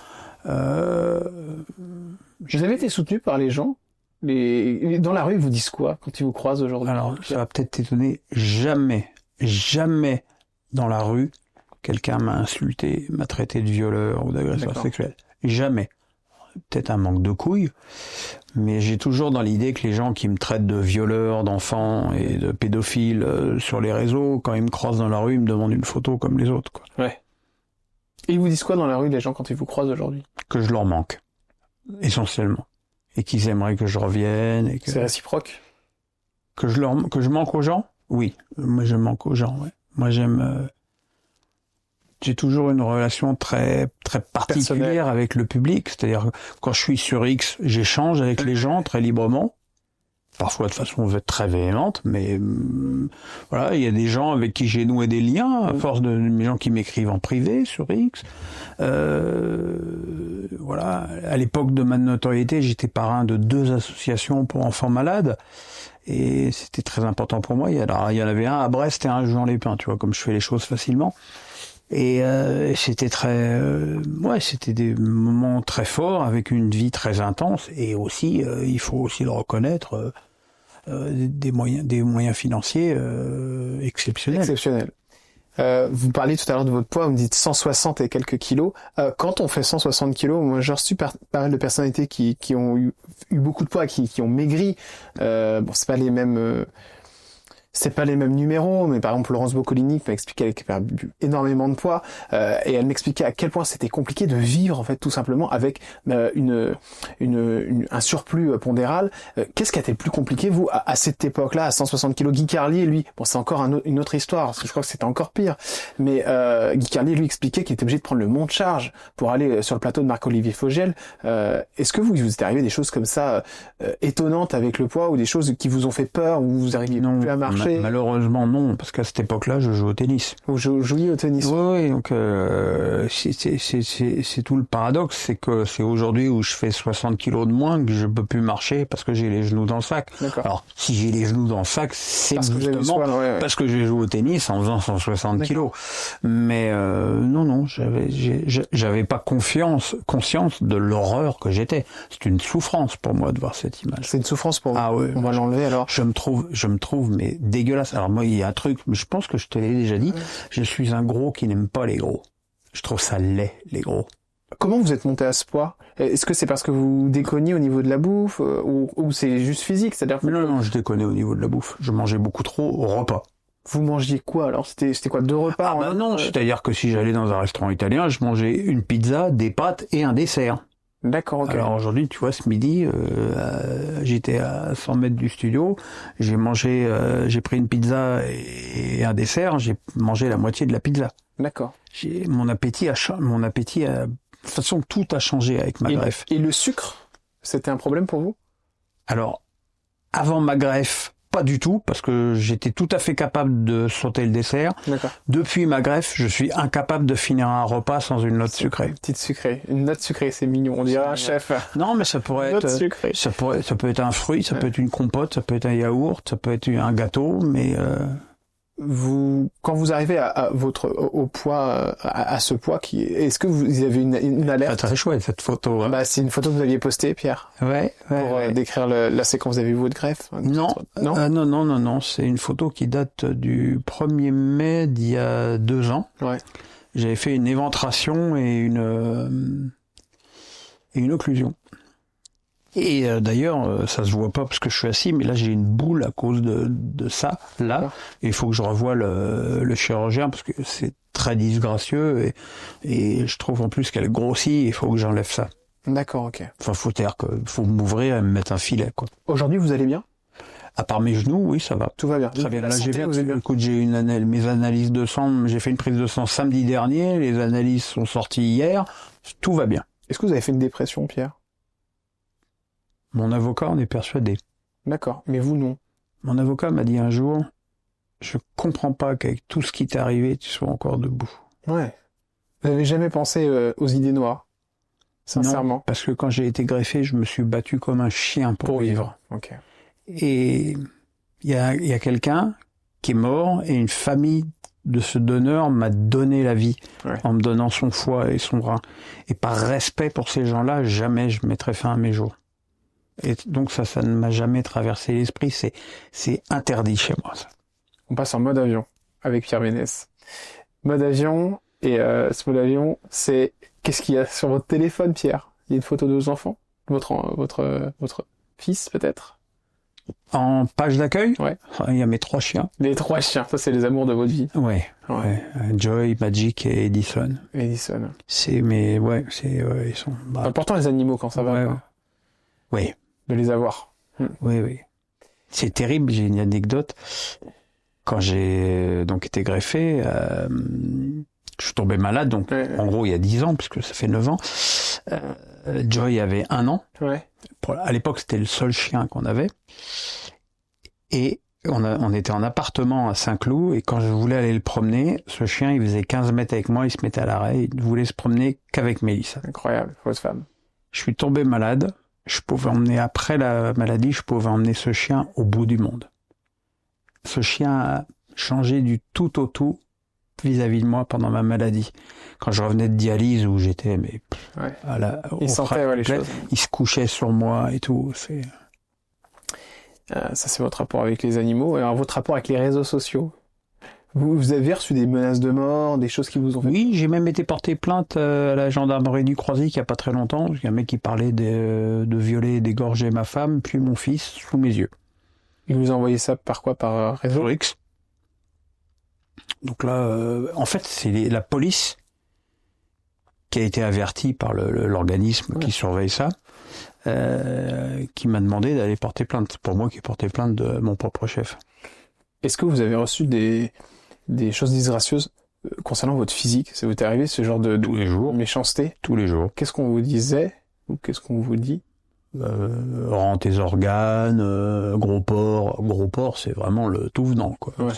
Vous avez été soutenu par les gens? Dans la rue, ils vous disent quoi quand ils vous croisent aujourd'hui? Alors, ça va peut-être t'étonner, jamais dans la rue, quelqu'un m'a insulté, m'a traité de violeur ou d'agresseur sexuel. Jamais. Peut-être un manque de couilles, mais j'ai toujours dans l'idée que les gens qui me traitent de violeur, d'enfant et de pédophile sur les réseaux, quand ils me croisent dans la rue, ils me demandent une photo comme les autres, quoi. Ouais. Et ils vous disent quoi dans la rue, les gens, quand ils vous croisent aujourd'hui? Que je leur manque, essentiellement. Et qu'ils aimeraient que je revienne. Et que... C'est réciproque? Que je manque aux gens? Oui. Moi, je manque aux gens, ouais. Moi, j'ai toujours une relation très, très particulière avec le public. C'est-à-dire, quand je suis sur X, j'échange avec les gens très librement. Parfois de façon très véhémente, mais voilà, il y a des gens avec qui j'ai noué des liens à force de gens qui m'écrivent en privé sur X. Voilà, à l'époque de ma notoriété, j'étais parrain de 2 associations pour enfants malades et c'était très important pour moi. Il y en avait un à Brest et un à Juan-les-Pins, tu vois, comme je fais les choses facilement. Et c'était c'était des moments très forts avec une vie très intense et aussi, il faut aussi le reconnaître, des moyens financiers exceptionnels. Exceptionnel. Vous parliez tout à l'heure de votre poids, vous me dites 160 et quelques kilos. Quand on fait 160 kilos, moi j'ai reçu pas mal de personnalités qui ont eu beaucoup de poids, qui ont maigri. Bon, c'est pas les mêmes numéros, mais par exemple Laurence Boccolini m'a expliqué qu'elle avait perdu énormément de poids, et elle m'expliquait à quel point c'était compliqué de vivre en fait tout simplement avec un surplus pondéral. Qu'est-ce qui a été le plus compliqué vous à cette époque-là, à 160 kilos? Guy Carlier, lui, bon c'est encore une autre histoire, parce que je crois que c'était encore pire, mais Guy Carlier lui expliquait qu'il était obligé de prendre le mont de charge pour aller sur le plateau de Marc-Olivier Fogiel. Est-ce que vous est arrivé des choses comme ça étonnantes avec le poids, ou des choses qui vous ont fait peur, ou vous arriviez plus à marcher? Malheureusement non, parce qu'à cette époque-là, je jouais au tennis. Vous jouiez au tennis? Oui, donc c'est tout le paradoxe, c'est que c'est aujourd'hui où je fais 60 kilos de moins que je peux plus marcher parce que j'ai les genoux dans le sac. D'accord. Alors, si j'ai les genoux dans le sac, c'est justement parce que j'ai joué au tennis en faisant 160 kilos. Mais non, j'avais pas conscience de l'horreur que j'étais. C'est une souffrance pour moi de voir cette image. C'est une souffrance pour vous? Ah oui. On va l'enlever alors. Je me trouve mais dégueulasse. Alors moi, il y a un truc, je pense que je te l'ai déjà dit, je suis un gros qui n'aime pas les gros. Je trouve ça laid, les gros. Comment vous êtes monté à ce poids? Est-ce que c'est parce que vous déconniez au niveau de la bouffe, ou c'est juste physique? C'est-à-dire Non, je déconnais au niveau de la bouffe. Je mangeais beaucoup trop au repas. Vous mangiez quoi alors? C'était quoi, 2 repas? Non, c'est-à-dire que si j'allais dans un restaurant italien, je mangeais une pizza, des pâtes et un dessert. D'accord, ok. Alors aujourd'hui, tu vois, ce midi, j'étais à 100 mètres du studio, j'ai j'ai pris une pizza et un dessert, j'ai mangé la moitié de la pizza. D'accord. De toute façon, tout a changé avec ma greffe. Et le sucre, c'était un problème pour vous? Alors, avant ma greffe, pas du tout, parce que j'étais tout à fait capable de sauter le dessert. D'accord. Depuis ma greffe, je suis incapable de finir un repas sans une note sucrée. Une note sucrée, c'est mignon, on dirait un chef. Non, mais ça pourrait être, ça peut être un fruit, ça peut être une compote, ça peut être un yaourt, ça peut être un gâteau, mais quand vous arrivez au poids, à ce poids est-ce que vous avez une alerte? Très chouette cette photo. Hein. Bah, c'est une photo que vous aviez postée, Pierre. Ouais. Pour décrire la séquence. Vous avez vu votre greffe? Non. Non. C'est une photo qui date du 1er mai d'il y a 2 ans. Ouais. J'avais fait une éventration et une occlusion. Et d'ailleurs, ça se voit pas parce que je suis assis, mais là j'ai une boule à cause de ça, là. Et il faut que je revoie le chirurgien parce que c'est très disgracieux et je trouve en plus qu'elle grossit, il faut que j'enlève ça. D'accord, ok. Enfin, faut m'ouvrir et me mettre un filet, quoi. Aujourd'hui, vous allez bien? À part mes genoux, oui, ça va. Tout va bien. Très bien. Là, écoute, j'ai mes analyses de sang, j'ai fait une prise de sang samedi dernier, les analyses sont sorties hier, tout va bien. Est-ce que vous avez fait une dépression, Pierre? Mon avocat en est persuadé. D'accord, mais vous non. Mon avocat m'a dit un jour, je comprends pas qu'avec tout ce qui t'est arrivé, tu sois encore debout. Ouais. Vous n'avez jamais pensé aux idées noires? Sincèrement? Non, parce que quand j'ai été greffé, je me suis battu comme un chien pour vivre. Ok. Et il y a quelqu'un qui est mort et une famille de ce donneur m'a donné la vie en me donnant son foie et son rein. Et par respect pour ces gens-là, jamais je mettrai fin à mes jours. Et donc ça ne m'a jamais traversé l'esprit, c'est interdit chez moi, ça. On passe en mode avion avec Pierre Ménès. Mode avion, et ce mode avion, c'est qu'est-ce qu'il y a sur votre téléphone, Pierre? Il y a une photo de vos enfants? Votre fils, peut-être? En page d'accueil? Ouais. Il y a mes 3 chiens. Les 3 chiens, ça c'est les amours de votre vie. Ouais. Joy, Magic et Edison. Ils sont... C'est important les animaux quand ça va. Oui. De les avoir. Oui. C'est terrible, j'ai une anecdote. Quand j'ai donc été greffé, je suis tombé malade, donc en gros il y a 10 ans, puisque ça fait 9 ans. Joy avait 1 an. Ouais. À l'époque, c'était le seul chien qu'on avait. Et on était en appartement à Saint-Cloud, et quand je voulais aller le promener, ce chien, il faisait 15 mètres avec moi, il se mettait à l'arrêt, il ne voulait se promener qu'avec Mélissa. Incroyable, votre femme. Je suis tombé malade. Après la maladie, je pouvais emmener ce chien au bout du monde. Ce chien a changé du tout au tout vis-à-vis de moi pendant ma maladie. Quand je revenais de dialyse où j'étais, Ouais. Il sentait les choses. Il se couchait sur moi et tout. Ça, c'est votre rapport avec les animaux. Alors, votre rapport avec les réseaux sociaux. Vous avez reçu des menaces de mort, des choses qui vous ont fait... Oui, j'ai même été porté plainte à la gendarmerie du Croisic il n'y a pas très longtemps. Il y a un mec qui parlait de violer et d'égorger ma femme, puis mon fils, sous mes yeux. Il vous a envoyé ça par quoi? Par réseau? Sur X. Donc là, en fait, c'est la police qui a été avertie par l'organisme qui surveille ça, qui m'a demandé d'aller porter plainte. C'est pour moi qui ai porté plainte de mon propre chef. Est-ce que vous avez reçu des choses disgracieuses concernant votre physique? Ça vous est arrivé ce genre de Tous les jours. Méchanceté? Tous les jours. Qu'est-ce qu'on vous disait? Ou qu'est-ce qu'on vous dit? Rends tes organes, gros porc. Gros porc, c'est vraiment le tout venant, quoi. Ouais.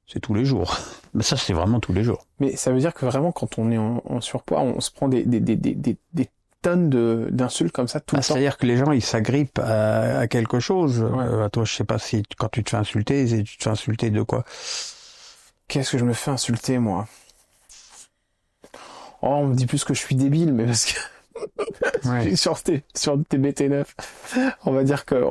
C'est tous les jours. Mais ça, c'est vraiment tous les jours. Mais ça veut dire que vraiment, quand on est en surpoids, on se prend des tonnes d'insultes comme ça tout le temps. C'est-à-dire que les gens, ils s'agrippent à quelque chose. Ouais. Toi, je sais pas si quand tu te fais insulter, tu te fais insulter de quoi? Qu'est-ce que je me fais insulter, moi? Oh, on me dit plus que je suis débile, mais parce que Ouais. sur TBT9, on va dire que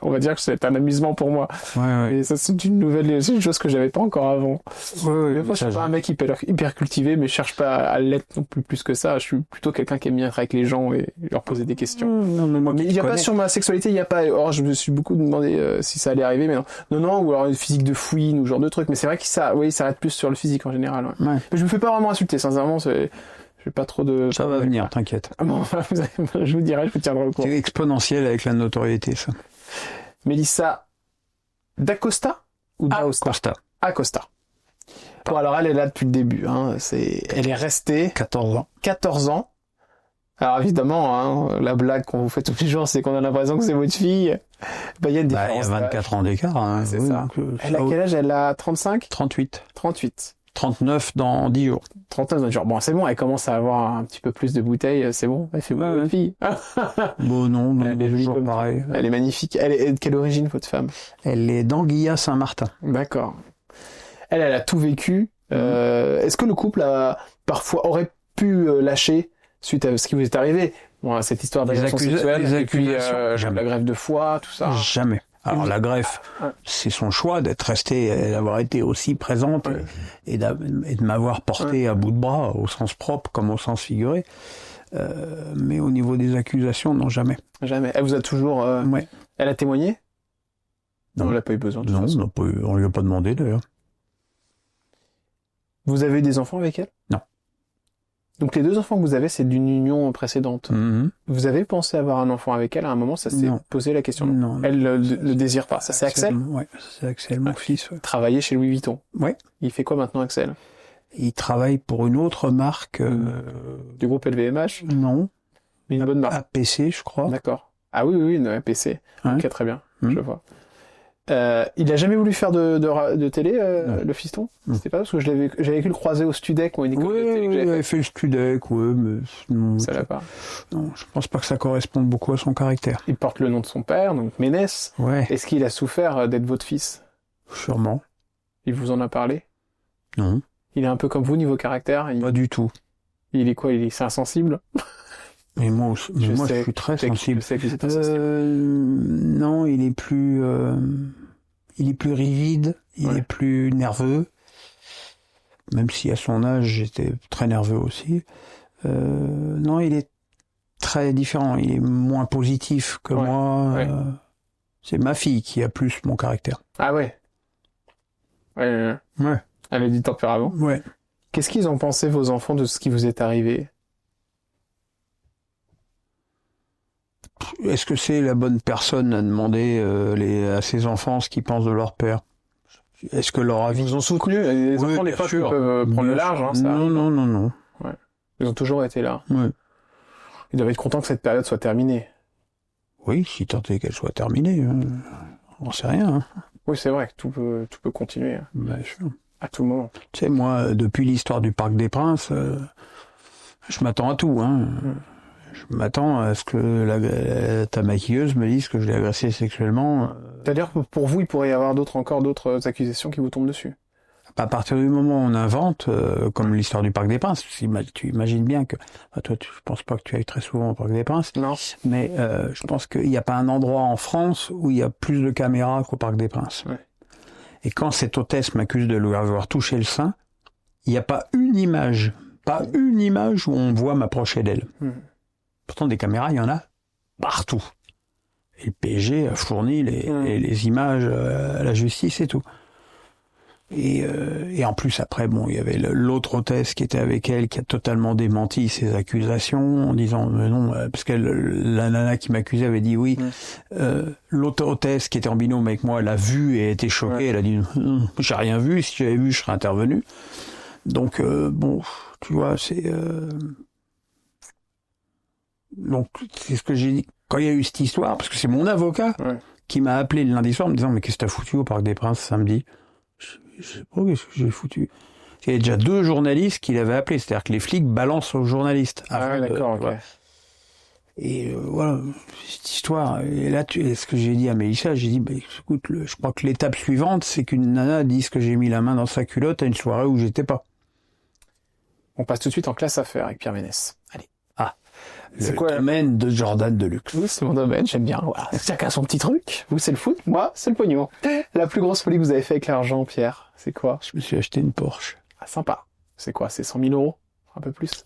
on va dire que c'est un amusement pour moi. Ouais. Et ça, c'est une chose que j'avais pas encore avant. Ouais, Moi, je suis pas un mec hyper cultivé, mais je cherche pas à l'être non plus que ça. Je suis plutôt quelqu'un qui aime bien être avec les gens et leur poser des questions. Non, mais moi, Mais il y a pas sur ma sexualité, il y a pas. Or, je me suis beaucoup demandé si ça allait arriver, mais non, ou alors une physique de fouine ou ce genre de truc. Mais c'est vrai que ça arrête plus sur le physique en général. Ouais. Ouais. Mais je me fais pas vraiment insulter, sincèrement. J'ai pas trop de. Ça va venir, t'inquiète. Ah bon, je vous dirai, je vous tiendrai au courant. C'est exponentiel avec la notoriété, ça. Mélissa d'Acosta ou d'Aosta? Acosta. Bon, alors elle est là depuis le début. Elle est restée 14 ans. 14 ans. Alors évidemment, la blague qu'on vous fait tous les jours, c'est qu'on a l'impression que c'est votre fille. Il y a une Il y a différence. 24 ans d'écart. Hein. C'est ça. Elle a quel âge? Elle a 35? 38. 38. 39 dans 10 jours. 39 dans 10 jours. Bon, c'est bon, elle commence à avoir un petit peu plus de bouteilles, c'est bon. Elle fait bonne fille. Bon, non, Elle est jolie toujours comme pareil. Elle est magnifique. Elle est de quelle origine, votre femme? Elle est d'Anguilla Saint-Martin. D'accord. Elle a tout vécu. Est-ce que le couple parfois aurait pu lâcher suite à ce qui vous est arrivé? Bon, cette histoire d'agression sexuelle, et puis la greffe de foie, tout ça. Jamais. Alors la greffe, c'est son choix d'être restée, d'avoir été aussi présente et de m'avoir porté à bout de bras, au sens propre comme au sens figuré. Mais au niveau des accusations, non, jamais. Jamais. Elle vous a toujours... Elle a témoigné? Non. On n'a pas eu besoin de Non, toute façon. on lui a pas demandé d'ailleurs. Vous avez eu des enfants avec elle? Non. Donc les 2 enfants que vous avez, c'est d'une union précédente. Mm-hmm. Vous avez pensé avoir un enfant avec elle à un moment? Ça s'est posé la question? Non. Elle le désire pas. Ça, c'est Axel? Ouais, c'est Axel, mon fils. Ouais. Travailler chez Louis Vuitton. Ouais. Il fait quoi maintenant, Axel? Il travaille pour une autre marque. Du groupe LVMH? Non. Mais une bonne marque. APC, je crois. D'accord. Ah oui, une APC. Ouais. Ok, très bien. Je vois. Il a jamais voulu faire de télé, le fiston? C'était pas parce que j'avais pu le croiser au Studec ou une école de télé que il j'avais avait fait le Studec, mais non, ça l'a pas. Non, je pense pas que ça corresponde beaucoup à son caractère. Il porte le nom de son père, donc Ménès. Ouais. Est-ce qu'il a souffert d'être votre fils? Sûrement. Il vous en a parlé? Non. Il est un peu comme vous niveau caractère? Pas du tout. Il est quoi? C'est insensible? Mais moi, je suis très sensible. Je sais que vous êtes insensible. Non, il est plus rigide, il est plus nerveux. Même si à son âge, j'étais très nerveux aussi. Non, il est très différent. Il est moins positif que moi. C'est ma fille qui a plus mon caractère. Ah ouais. Ouais. Elle a du tempérament. Ouais. Qu'est-ce qu'ils ont pensé, vos enfants, de ce qui vous est arrivé? Est-ce que c'est la bonne personne à demander à ses enfants ce qu'ils pensent de leur père? Est-ce que leur avis... Ils vous ont soutenu. Les enfants, des fois, ils peuvent prendre le large. Ça. Non. Ouais. Ils ont toujours été là. Ouais. Ils doivent être contents que cette période soit terminée. Oui, si tant est qu'elle soit terminée. On sait rien. Hein. Oui, c'est vrai que tout peut continuer. Bien sûr. À tout moment. Tu sais, moi, depuis l'histoire du Parc des Princes, je m'attends à tout. Hein. Je m'attends à ce que ta maquilleuse me dise que je l'ai agressé sexuellement. C'est-à-dire que pour vous, il pourrait y avoir encore d'autres accusations qui vous tombent dessus. À partir du moment où on invente, comme l'histoire du Parc des Princes, tu imagines bien que... Toi, je pense pas que tu ailles très souvent au Parc des Princes. Non. Mais je pense qu'il n'y a pas un endroit en France où il y a plus de caméras qu'au Parc des Princes. Ouais. Et quand cette hôtesse m'accuse de lui avoir touché le sein, il n'y a pas une image où on voit m'approcher d'elle. Pourtant, des caméras, il y en a partout. Et le PSG a fourni les images à la justice et tout. Et en plus, après, bon, il y avait l'autre hôtesse qui était avec elle, qui a totalement démenti ces accusations, en disant non, parce que la nana qui m'accusait avait dit oui. L'autre hôtesse qui était en binôme avec moi, elle a vu et a été choquée. Ouais. Elle a dit j'ai rien vu. Si j'avais vu, je serais intervenu. Donc bon, tu vois, c'est donc c'est ce que j'ai dit quand il y a eu cette histoire, parce que c'est mon avocat qui m'a appelé le lundi soir en me disant mais qu'est-ce que t'as foutu au Parc des Princes samedi? Je sais pas qu'est-ce que j'ai foutu. Il y a déjà 2 journalistes qui l'avaient appelé, c'est-à-dire que les flics balancent aux journalistes. Ah ouais, d'accord, ok. Voilà. Et voilà, cette histoire. Et là, ce que j'ai dit à Mélissa, j'ai dit, bah, écoute, je crois que l'étape suivante, c'est qu'une nana dise que j'ai mis la main dans sa culotte à une soirée où j'étais pas. On passe tout de suite en classe affaires avec Pierre Ménès. Allez. C'est quoi le domaine de Jordan Deluxe? Oui, c'est mon domaine, j'aime bien. Voilà. Chacun son petit truc. Vous, c'est le foot, moi, c'est le pognon. La plus grosse folie que vous avez fait avec l'argent, Pierre, c'est quoi? Je me suis acheté une Porsche. Ah, sympa. C'est quoi? C'est 100 000 euros? Un peu plus?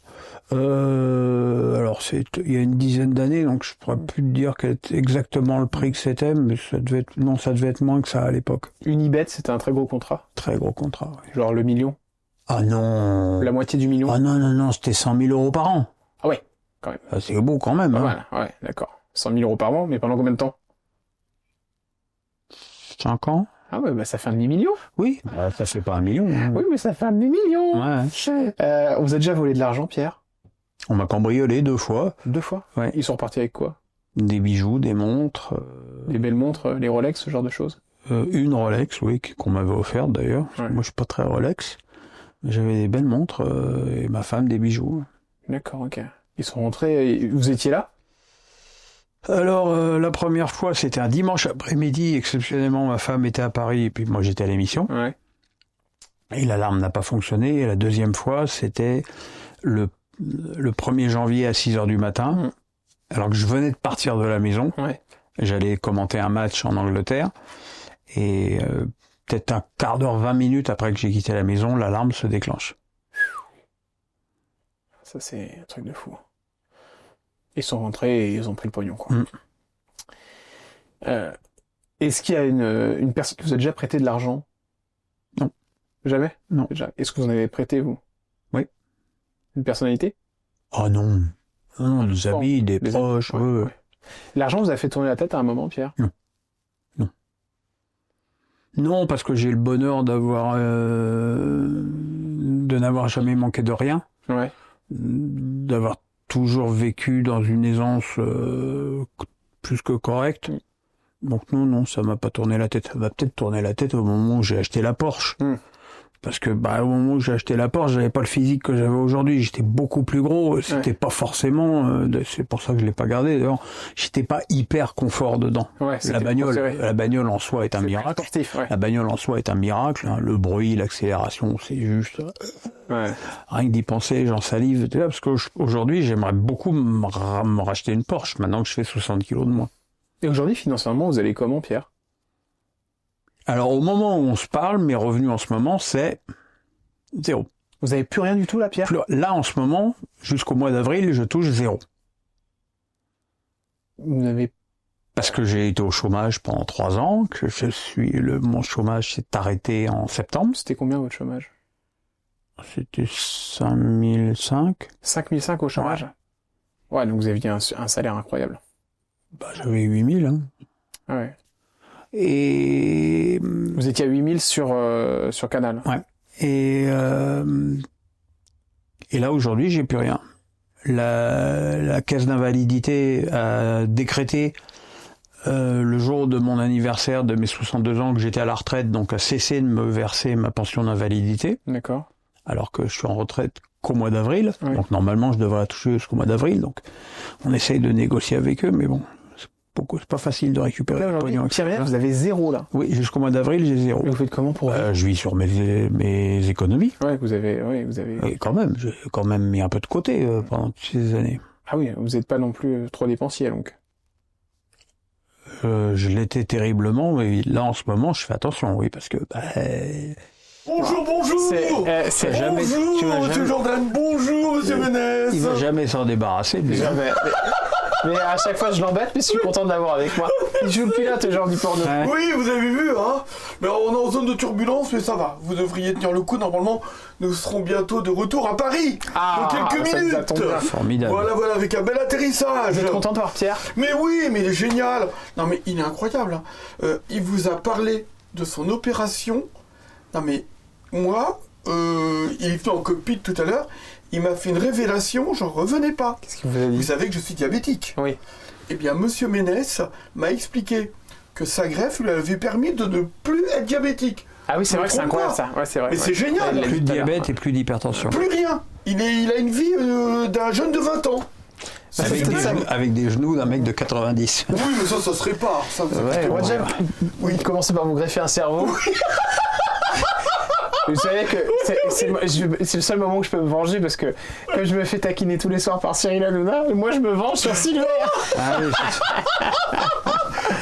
Alors, il y a une dizaine d'années, donc je pourrais plus te dire exactement le prix que c'était, mais ça devait être moins que ça à l'époque. Unibet, c'était un très gros contrat? Très gros contrat, oui. Genre le million? Ah non. La moitié du million? Ah non, c'était 100 000 euros par an. Ah ouais. Quand même. Ah, c'est beau quand même. Voilà, ouais, d'accord. 100 000 euros par mois, mais pendant combien de temps? 5 ans. Ah ouais, bah ça fait un demi-million. Oui, bah, ça fait pas 1 million. Hein. Oui, mais ça fait un demi-million. Ouais. On vous a déjà volé de l'argent, Pierre? On m'a cambriolé 2 fois. 2 fois? Ouais. Ils sont repartis avec quoi? Des bijoux, des montres. Des belles montres, les Rolex, ce genre de choses? Une Rolex, oui, qu'on m'avait offerte d'ailleurs. Ouais. Moi, je suis pas très Rolex. Mais j'avais des belles montres et ma femme des bijoux. D'accord, ok. Ils sont rentrés, vous étiez là? Alors, la première fois, c'était un dimanche après-midi. Exceptionnellement, ma femme était à Paris et puis moi, j'étais à l'émission. Ouais. Et l'alarme n'a pas fonctionné. Et la deuxième fois, c'était le 1er janvier à 6h du matin. Alors que je venais de partir de la maison. Ouais. J'allais commenter un match en Angleterre. Et peut-être un quart d'heure, 20 minutes après que j'ai quitté la maison, l'alarme se déclenche. Ça, c'est un truc de fou. Ils sont rentrés et ils ont pris le pognon, quoi. Est-ce qu'il y a une personne qui vous a déjà prêté de l'argent? Non. Jamais? Non. Déjà. Est-ce que vous en avez prêté, vous? Oui. Une personnalité? Oh non. Non, des amis, des proches. Ouais. L'argent vous a fait tourner la tête à un moment, Pierre? Non. Non, parce que j'ai le bonheur de n'avoir jamais manqué de rien. Ouais. D'avoir toujours vécu dans une aisance plus que correcte. Donc non, ça m'a pas tourné la tête. Ça m'a peut-être tourné la tête au moment où j'ai acheté la Porsche. Parce que au moment où j'ai acheté la Porsche, j'avais pas le physique que j'avais aujourd'hui. J'étais beaucoup plus gros. C'était pas forcément. C'est pour ça que je l'ai pas gardé. D'ailleurs, j'étais pas hyper confort dedans. Ouais, la bagnole en soi est un miracle. La bagnole en soi est un miracle. Hein. Le bruit, l'accélération, c'est juste. Ouais. Rien que d'y penser, j'en salive. Parce qu'aujourd'hui, j'aimerais beaucoup me racheter une Porsche. Maintenant que je fais 60 kilos de moins. Et aujourd'hui, financièrement, vous allez comment, Pierre? Alors, au moment où on se parle, mes revenus en ce moment, c'est 0. Vous avez plus rien du tout, là, Pierre? Là, en ce moment, jusqu'au mois d'avril, je touche 0. Vous n'avez... Parce que j'ai été au chômage pendant 3 ans, que mon chômage s'est arrêté en septembre. C'était combien, votre chômage? C'était 5005. 5005 au chômage? Ouais, donc vous aviez un salaire incroyable. J'avais 8000, hein. Ouais. Et vous étiez à 8000 sur Canal. Ouais. Et là aujourd'hui, j'ai plus rien. La caisse d'invalidité a décrété le jour de mon anniversaire de mes 62 ans que j'étais à la retraite, donc a cessé de me verser ma pension d'invalidité. D'accord. Alors que je suis en retraite qu'au mois d'avril. Oui. Donc normalement, je devrais la toucher jusqu'au mois d'avril. Donc on essaye de négocier avec eux, mais bon, c'est pas facile de récupérer Là, le aujourd'hui, pognon. Pierre Ménès, vous avez 0 là. Oui, jusqu'au mois d'avril, j'ai 0. Et vous faites comment pour Je vis sur mes économies. Ouais, vous avez. Et quand même, j'ai quand même mis un peu de côté pendant toutes ces années. Ah oui, vous n'êtes pas non plus trop dépensier donc. Je l'étais terriblement, mais là en ce moment, je fais attention, oui, parce que Bonjour, bonjour. C'est jamais- tu vas Bonjour, jamais- monsieur Jordan. Bonjour, monsieur Ménès. il va jamais s'en débarrasser. Lui. Mais à chaque fois je l'embête, mais je suis content de l'avoir avec moi. Il joue le pilote, le genre du porno. Ouais. Oui, vous avez vu, hein. Mais on est en zone de turbulence, mais ça va. Vous devriez tenir le coup. Normalement, nous serons bientôt de retour à Paris. Ah, dans quelques ça nous a minutes. tombé bien. Formidable. Voilà, avec un bel atterrissage. Vous êtes content de voir Pierre? Mais oui, mais il est génial. Non, mais il est incroyable. Hein. Il vous a parlé de son opération. Non, mais moi, il était en cockpit tout à l'heure. Il m'a fait une révélation, j'en revenais pas. Qu'est-ce qu'il vous a Vous dit? savez que je suis diabétique. Oui. Eh bien, monsieur Ménès m'a expliqué que sa greffe lui avait permis de ne plus être diabétique. Ah oui, c'est Je vrai me que c'est trompe incroyable pas. ça. Ouais, c'est vrai. Mais ouais. c'est génial. Ouais, il l'a Plus dit de tout à l'heure. diabète et plus d'hypertension. Plus rien. Il a une vie d'un jeune de 20 ans. Ça, Avec c'est des, ça. genoux, avec des genoux d'un mec de 90. Oui, mais ça serait pas. Ça, vous Ouais, inquiétez Moi pas. déjà, oui, commencez par vous greffer un cerveau. Vous savez que c'est le seul moment où je peux me venger parce que comme je me fais taquiner tous les soirs par Cyril Hanouna, moi je me venge sur Sylvain. Ah oui,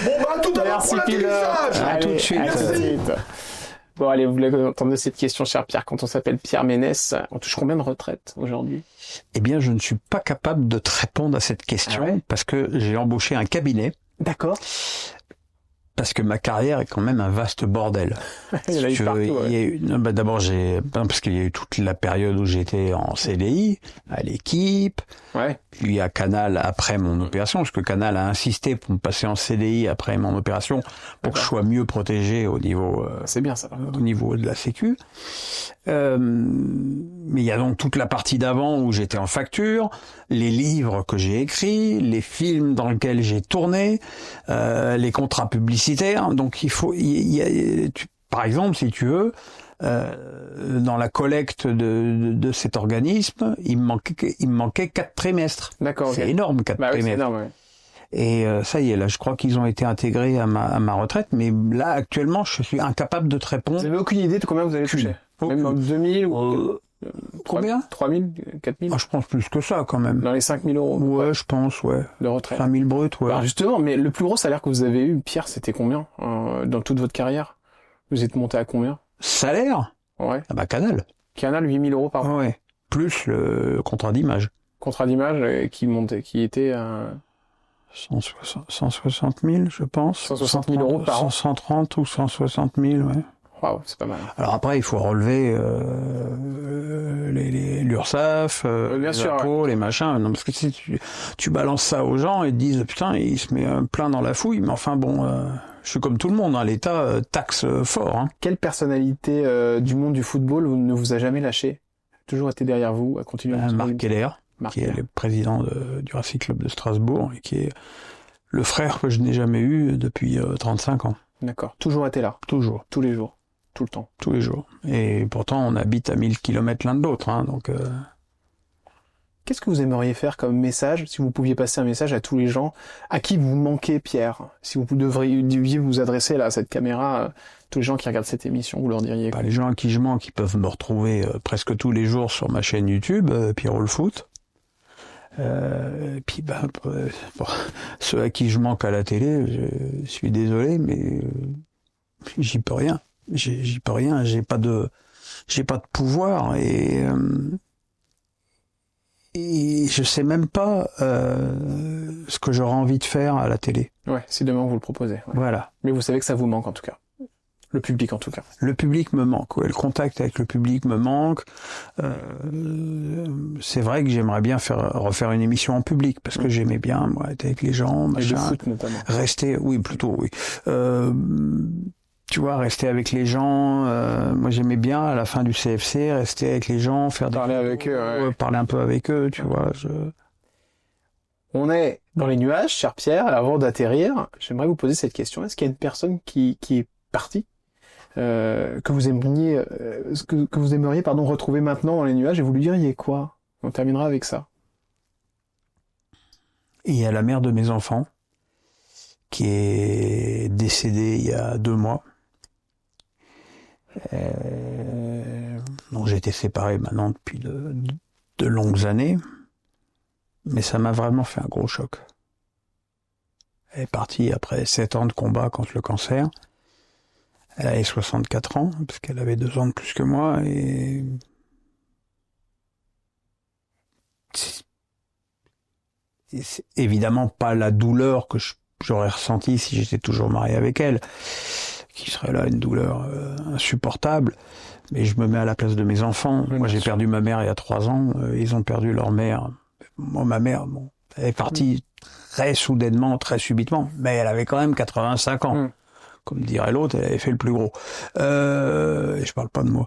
Bon, bah, tout à l'heure Merci pour pilote. l'atterrissage. À tout de suite. À tout de suite. Bon allez, vous voulez entendre cette question, cher Pierre, quand on s'appelle Pierre Ménès, on touche combien de retraite aujourd'hui? eh bien, je ne suis pas capable de te répondre à cette question Ah ouais parce que j'ai embauché un cabinet. D'accord. Parce que ma carrière est quand même un vaste bordel. Il y en a eu Si tu veux, partout, ouais. il y a eu- non, bah, d'abord, parce qu'il y a eu toute la période où j'étais en CDI, à l'équipe, Ouais. puis à Canal après mon opération, parce que Canal a insisté pour me passer en CDI après mon opération pour que je sois mieux protégé au niveau C'est bien ça. de la sécu. Mais il y a donc toute la partie d'avant où j'étais en facture, les livres que j'ai écrits, les films dans lesquels j'ai tourné, les contrats publicitaires. Donc par exemple, si tu veux, dans la collecte de cet organisme, il me manquait 4 trimestres. D'accord. C'est ok. énorme, 4 Bah oui, c'est trimestres. énorme. Ouais. Et ça y est, là, je crois qu'ils ont été intégrés à ma retraite, mais là, actuellement, je suis incapable de te Vous répondre. avez aucune idée de combien vous allez Aucune. toucher? Aucune. Même 2000 ou Combien 3000, 4000? Je pense plus que ça, quand même. Dans les 5000 euros Ouais, je pense, ouais. de retraite. 5000 bruts, ouais. Alors justement, mais le plus gros salaire que vous avez eu, Pierre, c'était combien dans toute votre carrière? Vous êtes monté à combien? Salaire? Ouais. Ah bah, Canal. Canal, 8000 euros par mois. Ouais. Plus le contrat d'image. Contrat d'image qui était 160 000, je pense. 160 000 euros par an. 130 ou 160 000, ouais. Waouh, c'est pas mal. Alors après, il faut relever l'URSSAF, Bien les sûr, impôts, les machins. Non, parce que si tu balances ça aux gens, ils te disent putain, il se met plein dans la fouille. Mais enfin bon, je suis comme tout le monde. Hein, l'État taxe fort. Hein. Quelle personnalité du monde du football ne vous a jamais lâché? Toujours été derrière vous, à continuer à Marc Keller, Marc qui est Keller. le président du Racing Club de Strasbourg et qui est le frère que je n'ai jamais eu depuis 35 ans. D'accord. Toujours été là. Toujours, Tous les jours. Tout le temps. tous les jours. Et pourtant, on habite à 1000 km l'un de l'autre. Hein, donc, Qu'est-ce que vous aimeriez faire comme message, si vous pouviez passer un message à tous les gens à qui vous manquez, Pierre? Si vous deviez vous adresser là à cette caméra, tous les gens qui regardent cette émission, vous leur diriez quoi? les gens à qui je manque, ils peuvent me retrouver presque tous les jours sur ma chaîne YouTube, Pierrot le Foot. Puis pour ceux à qui je manque à la télé, je suis désolé, mais j'y peux rien. J'y peux rien. J'ai pas de pouvoir et je sais même pas ce que j'aurais envie de faire à la télé. Ouais, si demain vous le proposez. Ouais. Voilà. Mais vous savez que ça vous manque en tout cas. Le public en tout cas. Le public me manque, ouais. Le contact avec le public me manque. C'est vrai que j'aimerais bien refaire une émission en public parce que j'aimais bien moi être avec les gens, Et le machin. foot notamment. Rester, oui, plutôt, oui. Tu vois, rester avec les gens. Moi, j'aimais bien à la fin du CFC rester avec les gens, faire Parler avec eux, ouais. parler un peu avec eux, tu vois. On est dans les nuages, cher Pierre. Avant d'atterrir, j'aimerais vous poser cette question. Est-ce qu'il y a une personne qui est partie que vous aimeriez, que vous aimeriez, retrouver maintenant dans les nuages, et vous lui diriez quoi? On terminera avec ça. Et il y a la mère de mes enfants, qui est décédée il y a 2 mois. Donc j'ai été séparé maintenant depuis de longues années, mais ça m'a vraiment fait un gros choc. Elle est partie après 7 ans de combat contre le cancer. Elle avait 64 ans, parce qu'elle avait 2 ans de plus que moi, et c'est évidemment pas la douleur que j'aurais ressentie si j'étais toujours marié avec elle, qui serait là une douleur insupportable, mais je me mets à la place de mes enfants. Moi j'ai perdu ma mère il y a 3 ans, ils ont perdu leur mère. Moi ma mère, elle est partie très soudainement, très subitement, mais elle avait quand même 85 ans. Comme dirait l'autre, elle avait fait le plus gros. Je parle pas de moi.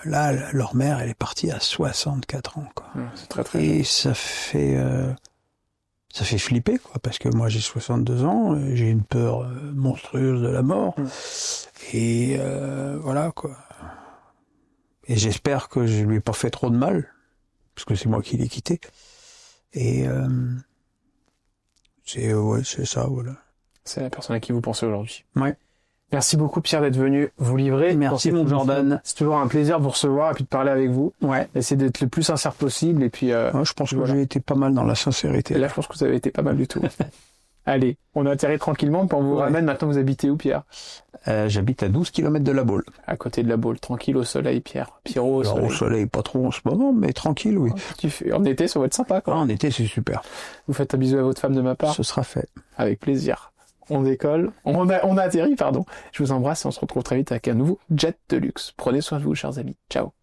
Là, leur mère, elle est partie à 64 ans, quoi. C'est très très Et ça fait flipper, quoi, parce que moi j'ai 62 ans, j'ai une peur monstrueuse de la mort. Et voilà, quoi. Et j'espère que je lui ai pas fait trop de mal, parce que c'est moi qui l'ai quitté. Et c'est ça, voilà. C'est la personne à qui vous pensez aujourd'hui. Ouais. Merci beaucoup Pierre d'être venu vous livrer. Merci mon Jordan. C'est toujours un plaisir de vous recevoir et puis de parler avec vous. Ouais. Essayez d'être le plus sincère possible et puis. Je pense que j'ai été pas mal dans la sincérité. Et là, je pense que vous avez été pas mal du tout. Allez, on atterrit tranquillement, puis on vous ramène. Maintenant, vous habitez où, Pierre? J'habite à 12 km de La Baule. À côté de La Baule, tranquille au soleil, Pierre. Pierrot au soleil. Au soleil, pas trop en ce moment, mais tranquille, oui. En été, ça va être sympa, quoi. En été, c'est super. Vous faites un bisou à votre femme de ma part? Ce sera fait. Avec plaisir. On décolle. On a atterri, pardon. Je vous embrasse et on se retrouve très vite avec un nouveau Jet de luxe. Prenez soin de vous, chers amis. Ciao.